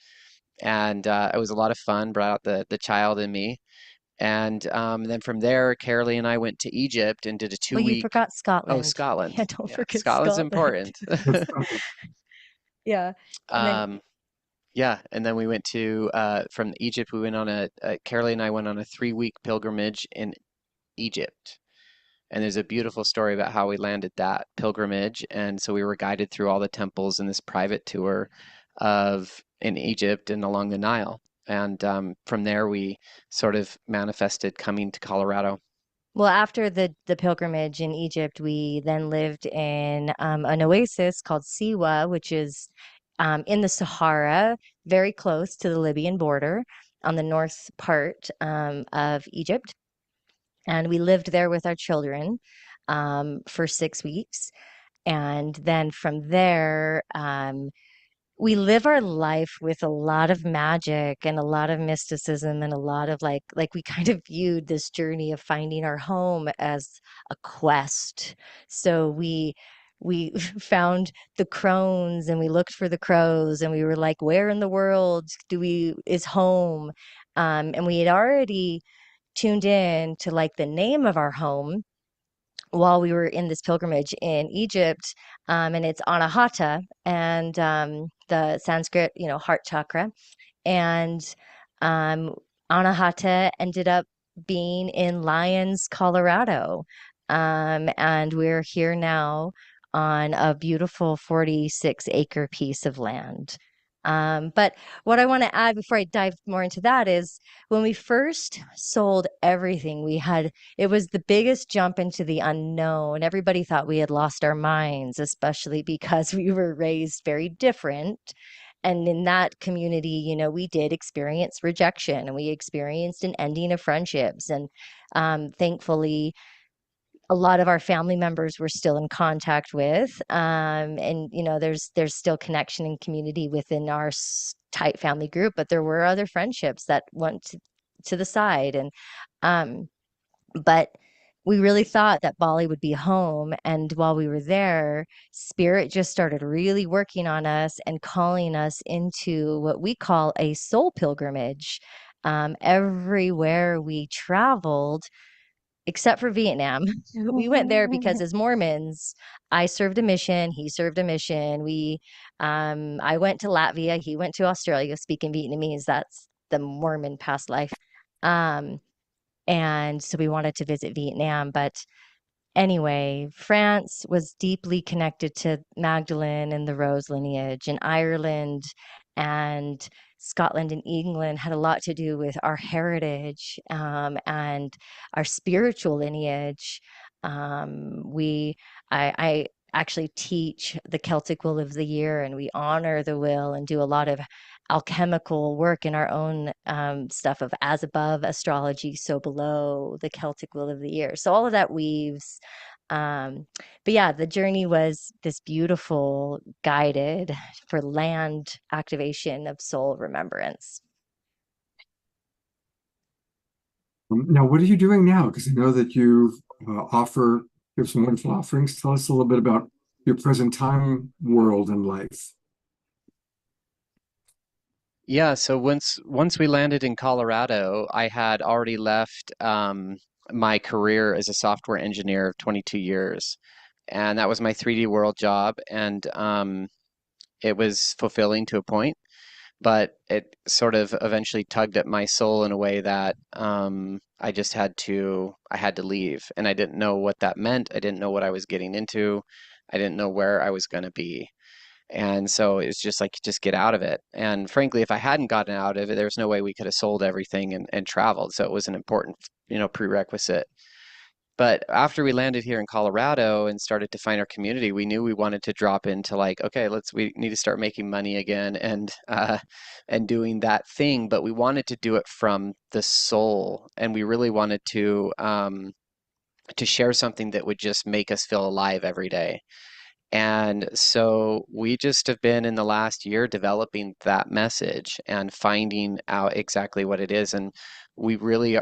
and it was a lot of fun. Brought out the child in me. And then from there, Carolee and I went to Egypt and did a Well, you 2 week. forgot Oh, Scotland. Scotland. Yeah, don't Yeah, forget Scotland's Scotland. important. Yeah. And then Yeah, and then we went to from Egypt. We went on Carolee and I went on a 3 week pilgrimage in Egypt. And there's a beautiful story about how we landed that pilgrimage. And so we were guided through all the temples in this private tour in Egypt and along the Nile. And from there, we sort of manifested coming to Colorado. Well, after the pilgrimage in Egypt, we then lived in an oasis called Siwa, which is in the Sahara, very close to the Libyan border on the north part of Egypt. And we lived there with our children for 6 weeks. And then from there, we live our life with a lot of magic and a lot of mysticism and a lot of like we kind of viewed this journey of finding our home as a quest. So we found the crones and we looked for the crows and we were like, where in the world is home? And we had already tuned in to like the name of our home while we were in this pilgrimage in Egypt, and it's Anahata, and the Sanskrit, heart chakra, and Anahata ended up being in Lyons, Colorado, and we're here now on a beautiful 46-acre piece of land. But what I want to add before I dive more into that is when we first sold everything, it was the biggest jump into the unknown. Everybody thought we had lost our minds, especially because we were raised very different. And in that community, we did experience rejection and we experienced an ending of friendships. And thankfully, a lot of our family members we're still in contact with, and there's still connection and community within our tight family group, but there were other friendships that went to the side, and but we really thought that Bali would be home. And while we were there, Spirit just started really working on us and calling us into what we call a soul pilgrimage. Everywhere we traveled, except for Vietnam. We went there because as Mormons, I served a mission, he served a mission. I went to Latvia, he went to Australia speaking Vietnamese. That's the Mormon past life. And so we wanted to visit Vietnam, but anyway, France was deeply connected to Magdalene and the Rose lineage, and Ireland and Scotland and England had a lot to do with our heritage and our spiritual lineage. I actually teach the Celtic Wheel of the Year, and we honor the wheel and do a lot of alchemical work in our own stuff of as above astrology, so below, the Celtic Wheel of the Year. So all of that weaves. But yeah, the journey was this beautiful guided for land activation of soul remembrance. Now, what are you doing now? Because I know that you have some wonderful offerings. Tell us a little bit about your present time world and life. Yeah, so once we landed in Colorado, I had already left my career as a software engineer of 22 years. and that was my 3D world job, and it was fulfilling to a point, but it sort of eventually tugged at my soul in a way that I just I had to leave, and I didn't know what that meant. I didn't know what I was getting into. I didn't know where I was going to be. And so it's just like, just get out of it. And frankly, if I hadn't gotten out of it, there's no way we could have sold everything and traveled. So it was an important, prerequisite. But after we landed here in Colorado and started to find our community, we knew we wanted to drop into like, okay, we need to start making money again and doing that thing. But we wanted to do it from the soul, and we really wanted to share something that would just make us feel alive every day. And so we just have been in the last year developing that message and finding out exactly what it is. And we really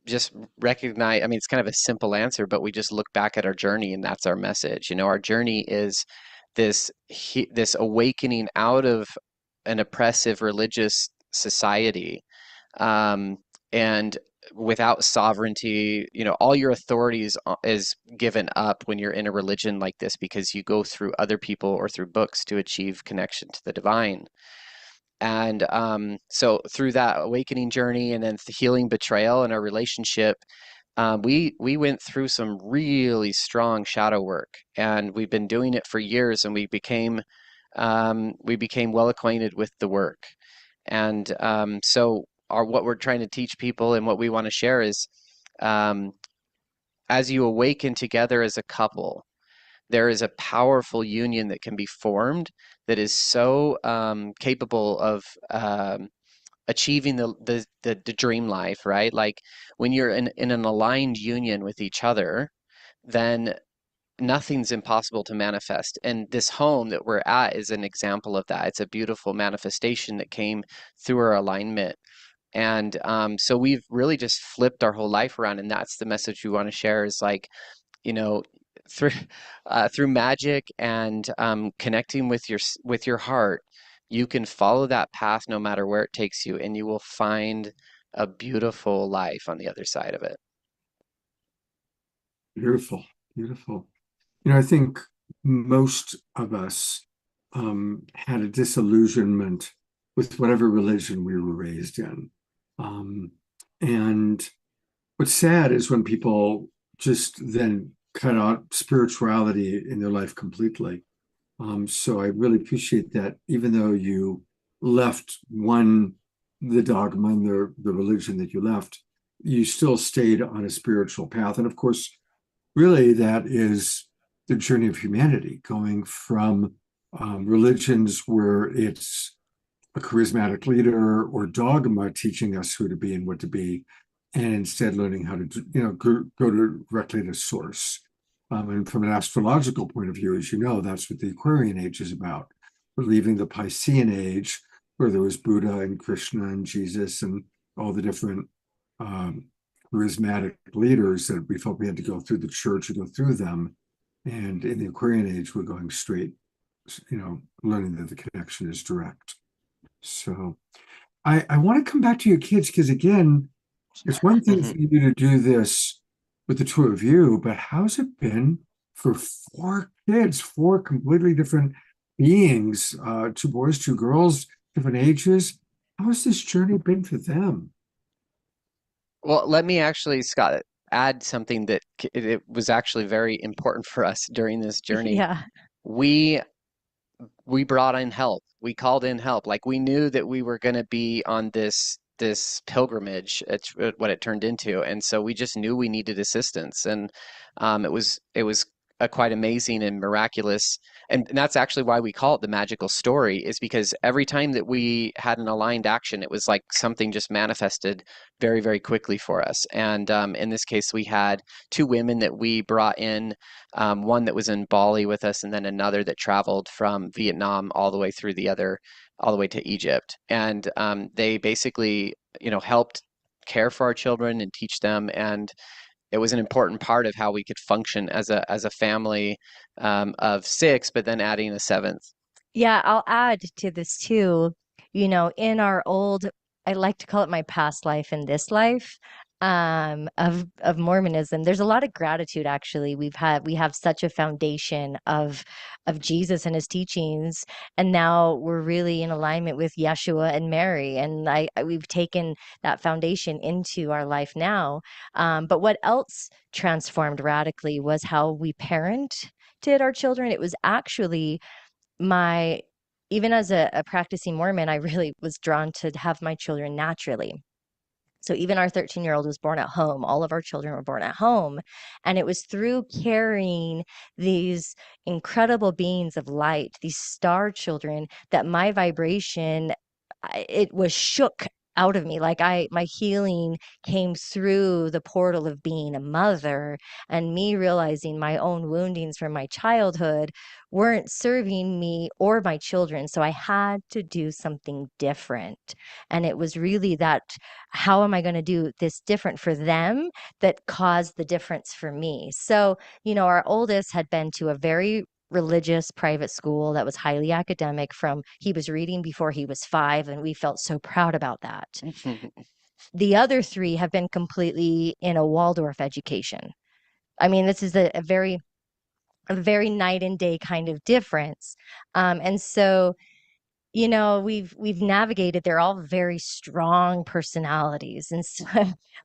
just recognize, I mean, it's kind of a simple answer, but we just look back at our journey and that's our message. Our journey is this awakening out of an oppressive religious society, and without sovereignty, all your authorities is given up when you're in a religion like this, because you go through other people or through books to achieve connection to the divine. And so through that awakening journey and then the healing betrayal in our relationship, we went through some really strong shadow work, and we've been doing it for years, and we became well acquainted with the work. And so what we're trying to teach people and what we want to share is, as you awaken together as a couple, there is a powerful union that can be formed that is so capable of achieving the dream life, right? Like when you're in an aligned union with each other, then nothing's impossible to manifest. And this home that we're at is an example of that. It's a beautiful manifestation that came through our alignment. And so we've really just flipped our whole life around, and that's the message we want to share is like, through magic and connecting with your heart, you can follow that path no matter where it takes you, and you will find a beautiful life on the other side of it. Beautiful, beautiful. I think most of us had a disillusionment with whatever religion we were raised in. And what's sad is when people just then cut out spirituality in their life completely. So I really appreciate that, even though you left the dogma and the religion that you left, you still stayed on a spiritual path. And of course, really that is the journey of humanity, going from religions where it's a charismatic leader or dogma teaching us who to be and what to be, and instead learning how to go directly to source. And from an astrological point of view, as you know, that's what the Aquarian age is about. We're leaving the Piscean age, where there was Buddha and Krishna and Jesus and all the different charismatic leaders that we felt we had to go through the church or go through them. And in the Aquarian age, we're going straight, learning that the connection is direct. So I want to come back to your kids, because again, it's one thing for you to do this with the two of you, but how's it been for 4 kids, 4 completely different beings, 2 boys, 2 girls, different ages? How has this journey been for them? Well, let me actually, Scott, add something that it was actually very important for us during this journey. Yeah. We brought in help. We called in help. Like, we knew that we were going to be on this pilgrimage. It's what it turned into, and so we just knew we needed assistance. And it was quite amazing and miraculous. And that's actually why we call it the magical story, is because every time that we had an aligned action, it was like something just manifested very, very quickly for us. And in this case, we had 2 women that we brought in, one that was in Bali with us, and then another that traveled from Vietnam all the way to Egypt. And they basically, helped care for our children and teach them. And it was an important part of how we could function as a family of 6, but then adding a 7th. Yeah, I'll add to this too. In our I like to call it my past life and this life. of Mormonism. There's a lot of gratitude, actually. We have such a foundation of Jesus and his teachings, and now we're really in alignment with Yeshua and Mary, and we've taken that foundation into our life now. But what else transformed radically was how we parented our children. It was actually even as a practicing Mormon, I really was drawn to have my children naturally. So even our 13-year-old was born at home. All of our children were born at home. And it was through carrying these incredible beings of light, these star children, that my vibration, it was shook out of me. Like my healing came through the portal of being a mother, and me realizing my own woundings from my childhood weren't serving me or my children. So I had to do something different. And it was really that, how am I going to do this different for them, that caused the difference for me? So, our oldest had been to a very religious private school that was highly academic. He was reading before he was 5, and we felt so proud about that. The other 3 have been completely in a Waldorf education. I mean, this is a very night and day kind of difference. And so, we've navigated. They're all very strong personalities, and so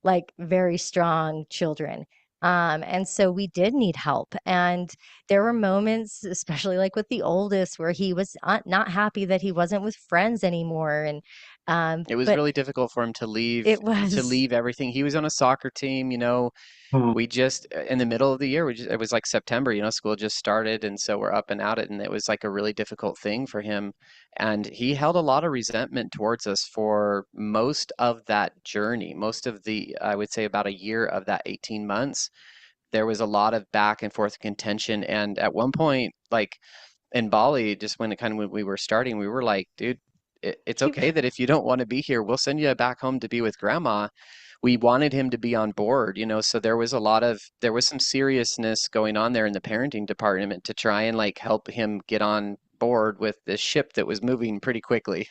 like very strong children. And so we did need help. And there were moments, especially like with the oldest, where he was not happy that he wasn't with friends anymore. And it was but really difficult for him to leave it was everything. He was on a soccer team, we just in the middle of the year, it was like September, school just started, and so we're up and at it, and it was like a really difficult thing for him. And he held a lot of resentment towards us for most of that journey, I would say about a year of that 18 months. There was a lot of back and forth contention. And at one point, like in Bali, just when we were starting, we were like, dude, it's okay that if you don't want to be here, we'll send you back home to be with grandma. We wanted him to be on board, so there was some seriousness going on there in the parenting department to try and like help him get on board with this ship that was moving pretty quickly.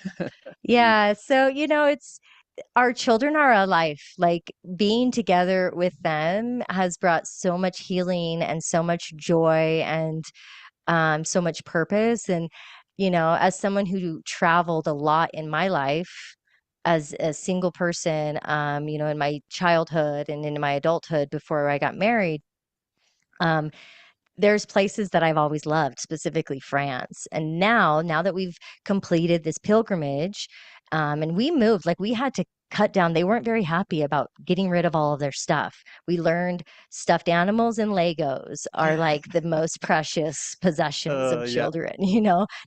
Yeah. So, it's our children are a life. Like, being together with them has brought so much healing and so much joy and so much purpose. And, as someone who traveled a lot in my life as a single person, in my childhood and in my adulthood before I got married, there's places that I've always loved, specifically France. And now that we've completed this pilgrimage, and we moved, like we had to cut down. They weren't very happy about getting rid of all of their stuff. We learned stuffed animals and Legos are like the most precious possessions of Yeah. children,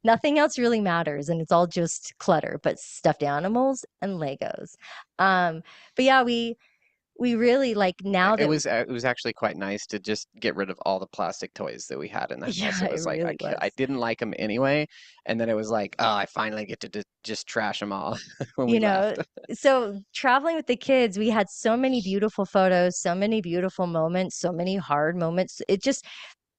nothing else really matters, and it's all just clutter, but stuffed animals and Legos. But yeah, we really, like, now It that was actually quite nice to just get rid of all the plastic toys that we had in the house. yeah, It it was like really was. I didn't like them anyway, and then it was like, oh, I finally get to just trash them all when we left. So traveling with the kids, we had so many beautiful photos, so many beautiful moments, so many hard moments.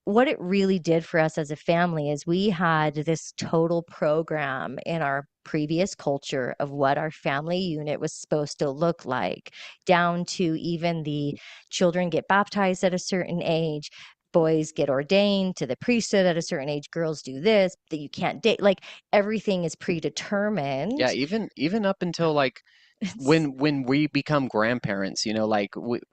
What it really did for us as a family is we had this total program in our previous culture of what our family unit was supposed to look like, down to even the children get baptized at a certain age, boys get ordained to the priesthood at a certain age, girls do this, that you can't date. Like, everything is predetermined. Yeah, even up until like when we become grandparents, like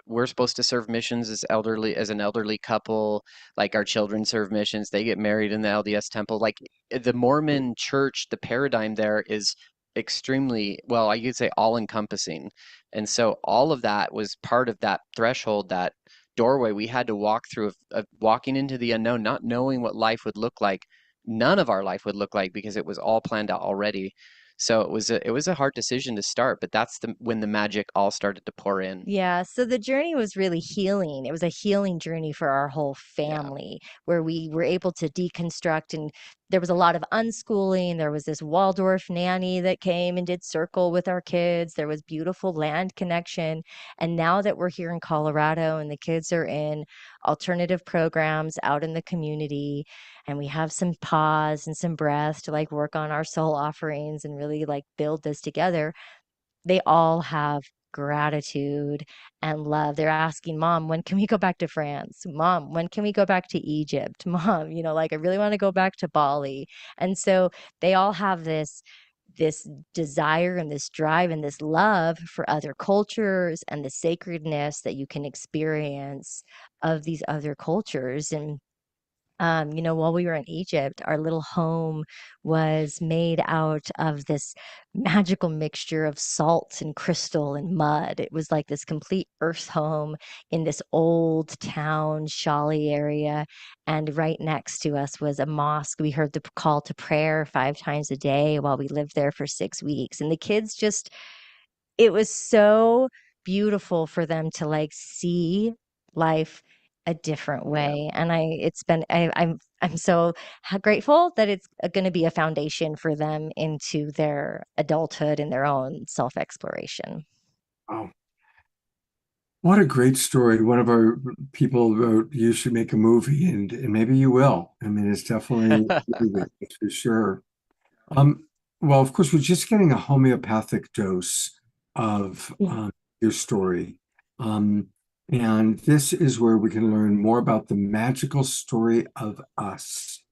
we're supposed to serve missions as an elderly couple, like our children serve missions, they get married in the LDS temple. Like the Mormon church, the paradigm there is extremely, well, I could say all encompassing. And so all of that was part of that threshold, that doorway we had to walk through of walking into the unknown, not knowing what life would look like. None of our life would look like, because it was all planned out already. So it was a hard decision to start, but that's when the magic all started to pour in. Yeah, so the journey was really healing. It was a healing journey for our whole Yeah. family, where we were able to deconstruct, and there was a lot of unschooling. There was this Waldorf nanny that came and did circle with our kids. There was beautiful land connection. And now that we're here in Colorado and the kids are in alternative programs out in the community, and we have some pause and some breath to like work on our soul offerings and really like build this together, they all have gratitude and love. They're asking, Mom, when can we go back to France? Mom, when can we go back to Egypt? Mom, like I really want to go back to Bali. And so they all have this desire and this drive and this love for other cultures and the sacredness that you can experience of these other cultures. And while we were in Egypt, our little home was made out of this magical mixture of salt and crystal and mud. It was like this complete earth home in this old town, Shali area. And right next to us was a mosque. We heard the call to prayer 5 times a day while we lived there for 6 weeks. And the kids it was so beautiful for them to like see life a different way. And I'm so grateful that it's going to be a foundation for them into their adulthood and their own self-exploration. Oh, what a great story. One of our people wrote, you should make a movie, and maybe you will. I mean, it's definitely for sure. Well, of course, we're just getting a homeopathic dose of your story. And this is where we can learn more about the magical story of us.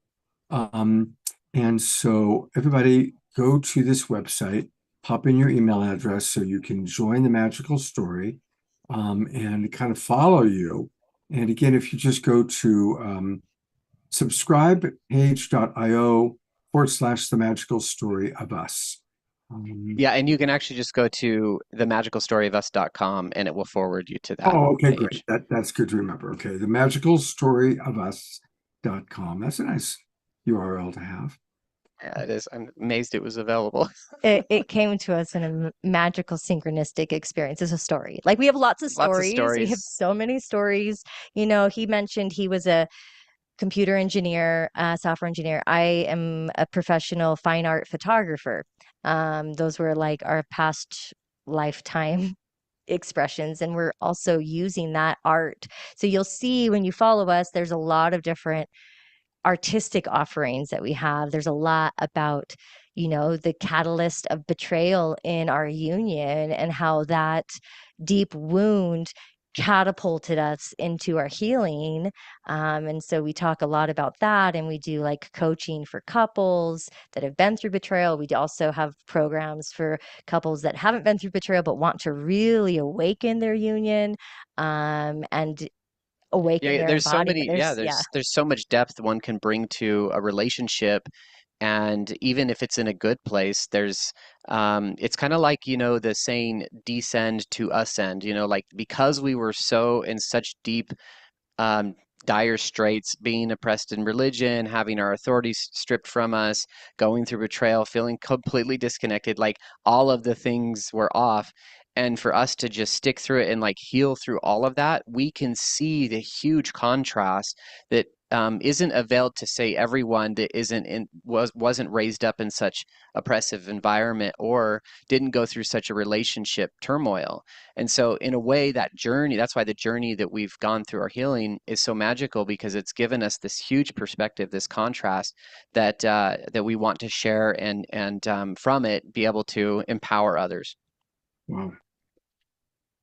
And so everybody go to this website, pop in your email address so you can join the magical story and kind of follow you. And again, if you just go to subscribepage.io/the magical story of us. Yeah, and you can actually just go to themagicalstoryofus.com and it will forward you to that. Oh, okay, page. great. That's good to remember. Okay, themagicalstoryofus.com. That's a nice URL to have. Yeah, it is. I'm amazed it was available. It came to us in a magical synchronistic experience as a story. Like we have lots of stories. We have so many stories. He mentioned he was a computer engineer, software engineer. I am a professional fine art photographer. Those were like our past lifetime expressions, and we're also using that art. So you'll see when you follow us, there's a lot of different artistic offerings that we have. There's a lot about, the catalyst of betrayal in our union and how that deep wound catapulted us into our healing. And so we talk a lot about that, and we do like coaching for couples that have been through betrayal. We also have programs for couples that haven't been through betrayal but want to really awaken their union and awaken their there's so embodiment. many there's so much depth one can bring to a relationship. And even if it's in a good place, there's it's kind of like, the saying descend to ascend, like because we were so in such deep dire straits, being oppressed in religion, having our authorities stripped from us, going through betrayal, feeling completely disconnected, like all of the things were off. And for us to just stick through it and like heal through all of that, we can see the huge contrast that isn't availed to, say, everyone that wasn't raised up in such oppressive environment or didn't go through such a relationship turmoil. And so in a way, that journey, that's why the journey that we've gone through our healing is so magical, because it's given us this huge perspective, this contrast that we want to share and from it be able to empower others. Wow.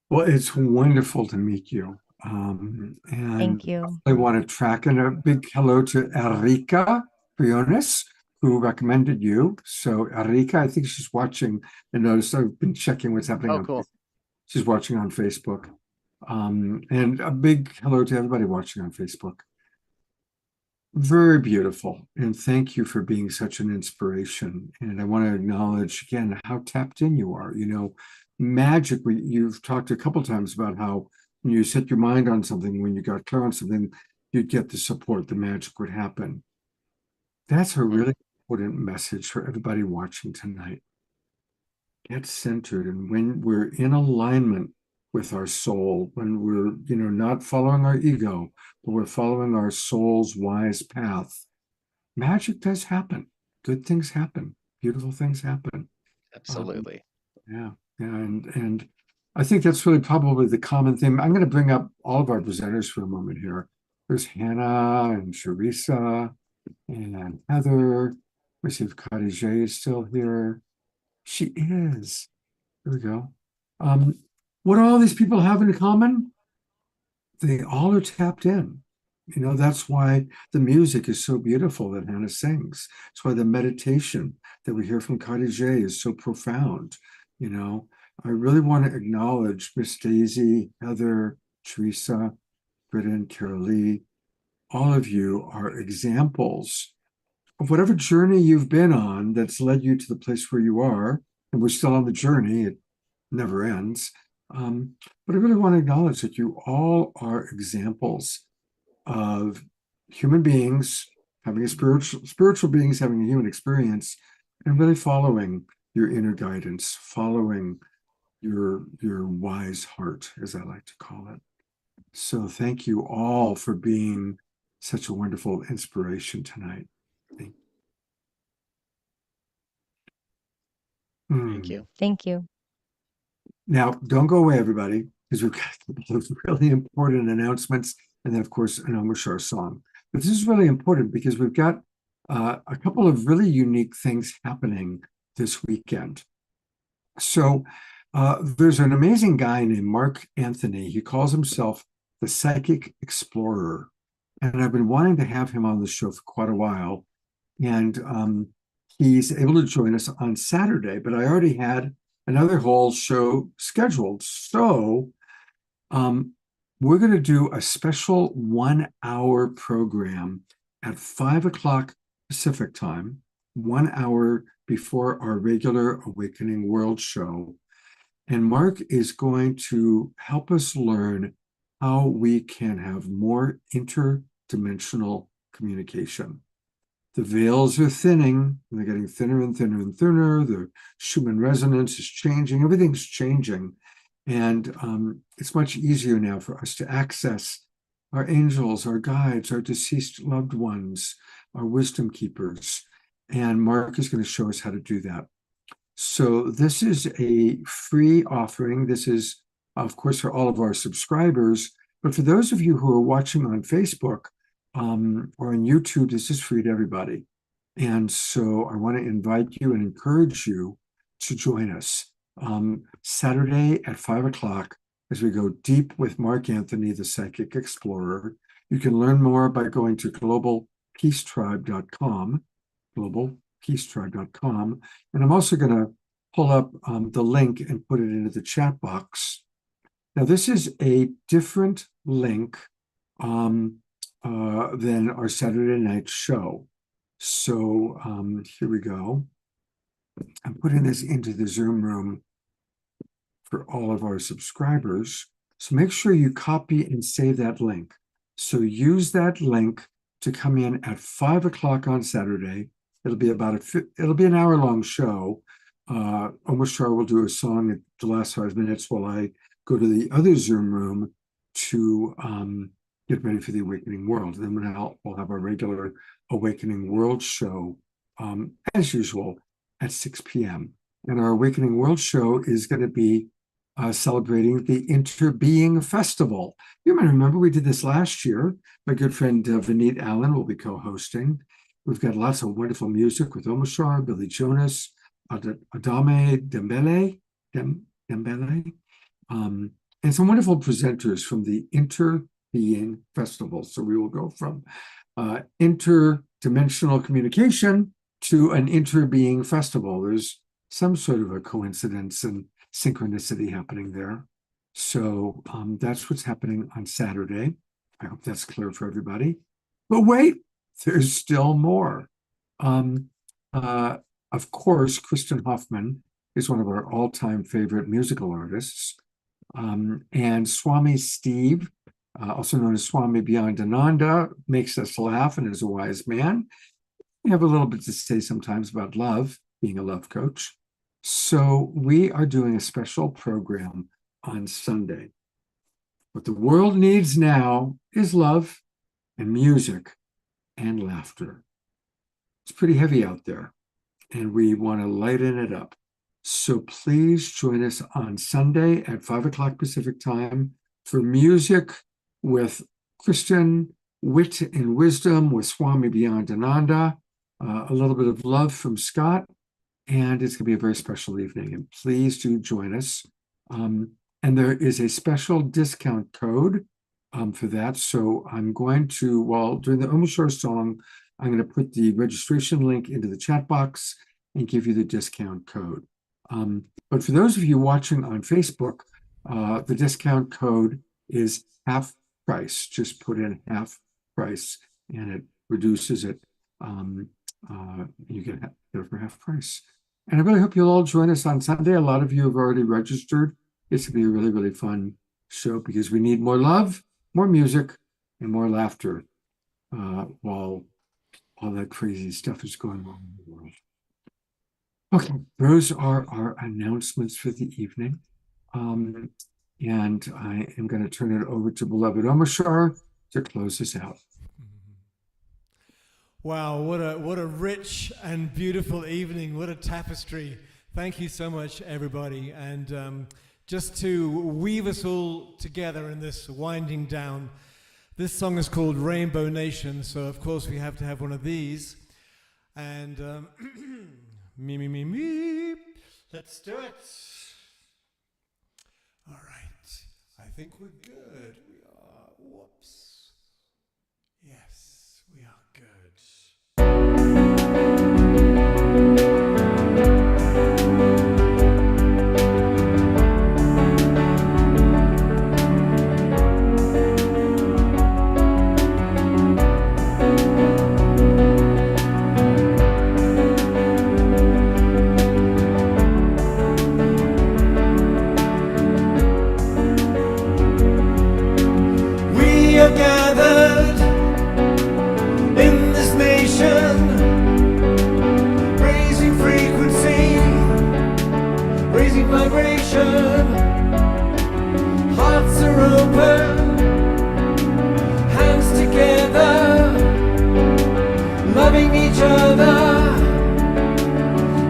Well, it's wonderful to meet you. And thank you. I want to track, and a big hello to Erika Briones, who recommended you. So Erika, I think she's watching. I noticed I've been checking what's happening. Oh, cool. She's watching on Facebook. And a big hello to everybody watching on Facebook. Very beautiful. And thank you for being such an inspiration. And I want to acknowledge again how tapped in you are. Magic, you've talked a couple times about how when you set your mind on something, when you got clear on something, you'd get the support, the magic would happen. That's a really important message for everybody watching tonight. Get centered. And when we're in alignment with our soul, when we're, not following our ego, but we're following our soul's wise path, magic does happen. Good things happen. Beautiful things happen. Absolutely. Yeah. And I think that's really probably the common theme. I'm going to bring up all of our presenters for a moment here. There's Hannah and Sharissa and Heather. Let me see if Khadijah is still here. She is. Here we go. what all these people have in common? They all are tapped in. You know, that's why the music is so beautiful that Hannah sings. That's why the meditation that we hear from Khadijah is so profound. You know, I really want to acknowledge Miss Daisy, Heather, Teresa, Britain, Carol Lee. All of you are examples of whatever journey you've been on that's led you to the place where you are. And we're still on the journey. It never ends. But I really want to acknowledge that you all are examples of human beings having a spiritual beings having a human experience, and really following your inner guidance, following your wise heart, as I like to call it. So thank you all for being such a wonderful inspiration tonight. Thank you. Thank you. Now, don't go away, everybody, because we've got those really important announcements, and then, of course, an Om Shar song. But this is really important because we've got a couple of really unique things happening this weekend. So there's an amazing guy named Mark Anthony. He calls himself the Psychic Explorer, and I've been wanting to have him on the show for quite a while. And he's able to join us on Saturday, but I already had another whole show scheduled. So we're going to do a special 1 hour program at 5 o'clock Pacific time, 1 hour before our regular Awakening World show. And Mark is going to help us learn how we can have more interdimensional communication. The veils are thinning, and they're getting thinner and thinner and thinner. The Schumann resonance is changing. Everything's changing. And it's much easier now for us to access our angels, our guides, our deceased loved ones, our wisdom keepers. And Mark is going to show us how to do that. So this is a free offering. This is, of course, for all of our subscribers. But for those of you who are watching on Facebook, or on YouTube, this is free to everybody. And so I want to invite you and encourage you to join us Saturday at 5 o'clock as we go deep with Mark Anthony, the Psychic Explorer. You can learn more by going to globalpeacetribe.com, globalpeacetribe.com. And I'm also going to pull up the link and put it into the chat box. Now, this is a different link than our Saturday night show. So here we go. I'm putting this into the Zoom room for all of our subscribers. So make sure you copy and save that link. So use that link to come in at 5 o'clock on Saturday. It'll be an hour-long show. Om Shar will do a song at the last 5 minutes while I go to the other Zoom room to get ready for the Awakening World. And then we'll have our regular Awakening World show, as usual, at 6 p.m. And our Awakening World show is going to be celebrating the Interbeing Festival. You might remember we did this last year. My good friend Vineet Allen will be co-hosting. We've got lots of wonderful music with Om Shar, Billy Jonas, Adame Dembele, and some wonderful presenters from the Interbeing Festival. So we will go from interdimensional communication to an interbeing festival. There's some sort of a coincidence and synchronicity happening there. So that's what's happening on Saturday. I hope that's clear for everybody. But wait, there's still more. Of course, Kristen Hoffman is one of our all-time favorite musical artists. And Swami Steve, also known as Swami Beyondananda, makes us laugh and is a wise man. We have a little bit to say sometimes about love, being a love coach. So we are doing a special program on Sunday. What the world needs now is love and music and laughter. It's pretty heavy out there, and we want to lighten it up. So please join us on Sunday at 5 o'clock Pacific time for music with Christian, wit and wisdom with Swami Beyondananda, a little bit of love from Scott, and it's going to be a very special evening. And please do join us. And there is a special discount code for that. So I'm going to, while during the Omashore song, I'm going to put the registration link into the chat box and give you the discount code. But for those of you watching on Facebook, the discount code is half price. Just put in half price and it reduces it. You get it for half price. And I really hope you'll all join us on Sunday. A lot of you have already registered. It's going to be a really, really fun show because we need more love, more music, and more laughter while all that crazy stuff is going on in the world. Okay, those are our announcements for the evening. And I am going to turn it over to beloved Omashore to close us out. Wow, what a rich and beautiful evening. What a tapestry. Thank you so much, everybody. And just to weave us all together in this winding down, this song is called Rainbow Nation. So, of course, we have to have one of these. And me. Let's do it. All right. I think we're good. We are. Whoops. Yes, we are good. We are gathered in this nation, raising frequency, raising vibration. Hearts are open, hands together, loving each other,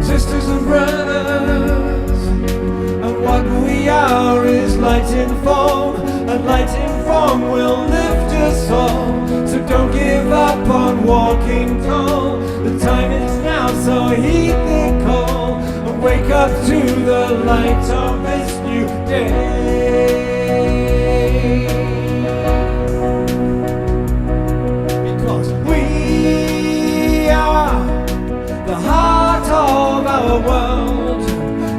sisters and brothers. And what we are is light in form, and light in form will lift us all. So don't give up on walking tall. The time is now, so heed the call and wake up to the light of this new day. Because we are the heart of our world,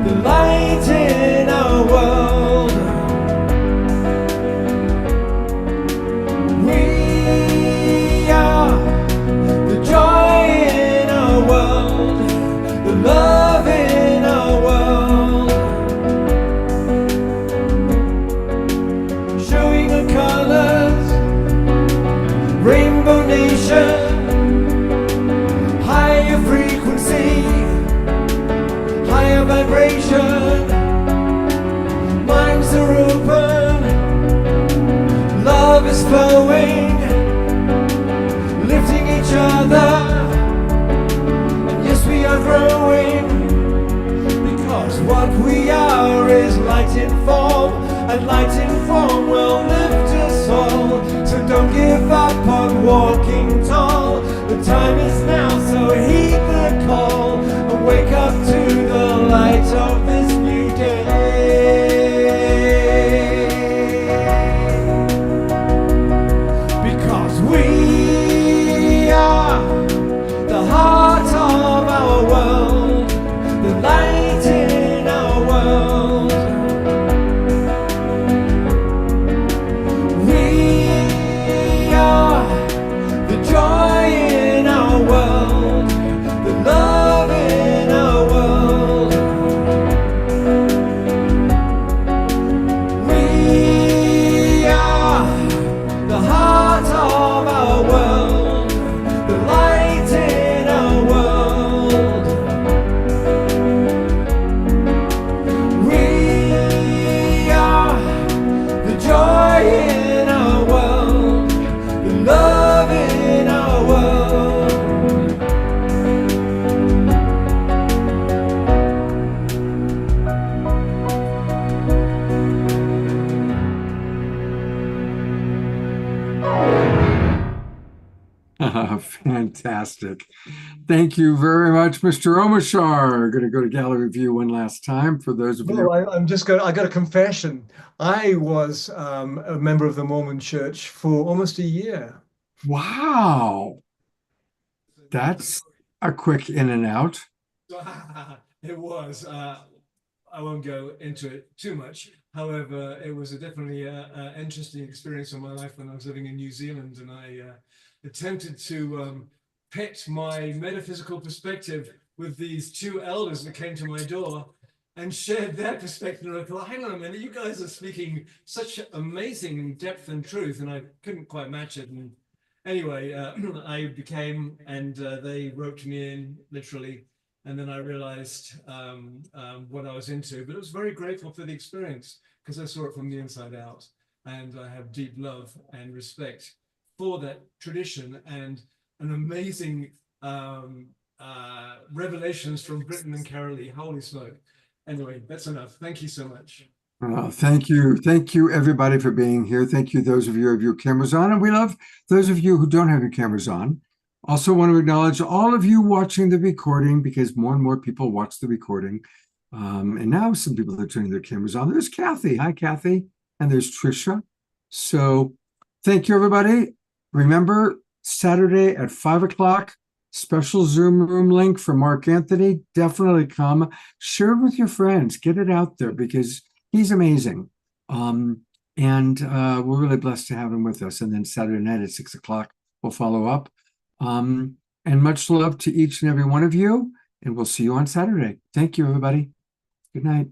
the light in our world. We are the joy in our world, the love in our world. Showing the colors, Rainbow Nation, higher frequency, higher vibration. Minds are open, love is flowing, lifting each other. And yes, we are growing, because what we are is light in form, and light in form will lift us all. So don't give up on walking tall. The time is now, so heed the call and wake up to the light of this new day. Because we are the heart of our world, the light in our world. We are the joy in our world, the love in our world. Fantastic. Thank you very much, Mr. Omashar. Going to go to gallery view one last time for those of you. No, I got a confession. I was a member of the Mormon Church for almost a year. Wow. That's a quick in and out. It was. I won't go into it too much. However, it was definitely an interesting experience in my life when I was living in New Zealand, and I attempted to pit my metaphysical perspective with these two elders that came to my door and shared their perspective. And I thought, hang on a minute, you guys are speaking such amazing depth and truth, and I couldn't quite match it. And anyway, I became, and they roped me in literally. And then I realized what I was into, but I was very grateful for the experience because I saw it from the inside out. And I have deep love and respect for that tradition and an amazing revelations from Britton and Carolee. Holy smoke. Anyway, that's enough. Thank you so much. Thank you. Thank you, everybody, for being here. Thank you, those of you who have your cameras on. And we love those of you who don't have your cameras on. Also want to acknowledge all of you watching the recording because more and more people watch the recording. And now some people are turning their cameras on. There's Kathy. Hi, Kathy. And there's Trisha. So thank you, everybody. Remember, Saturday at 5 o'clock, special Zoom room link for Mark Anthony. Definitely come. Share it with your friends. Get it out there because he's amazing. And we're really blessed to have him with us. And then Saturday night at 6 o'clock, we'll follow up. And much love to each and every one of you. And we'll see you on Saturday. Thank you, everybody. Good night.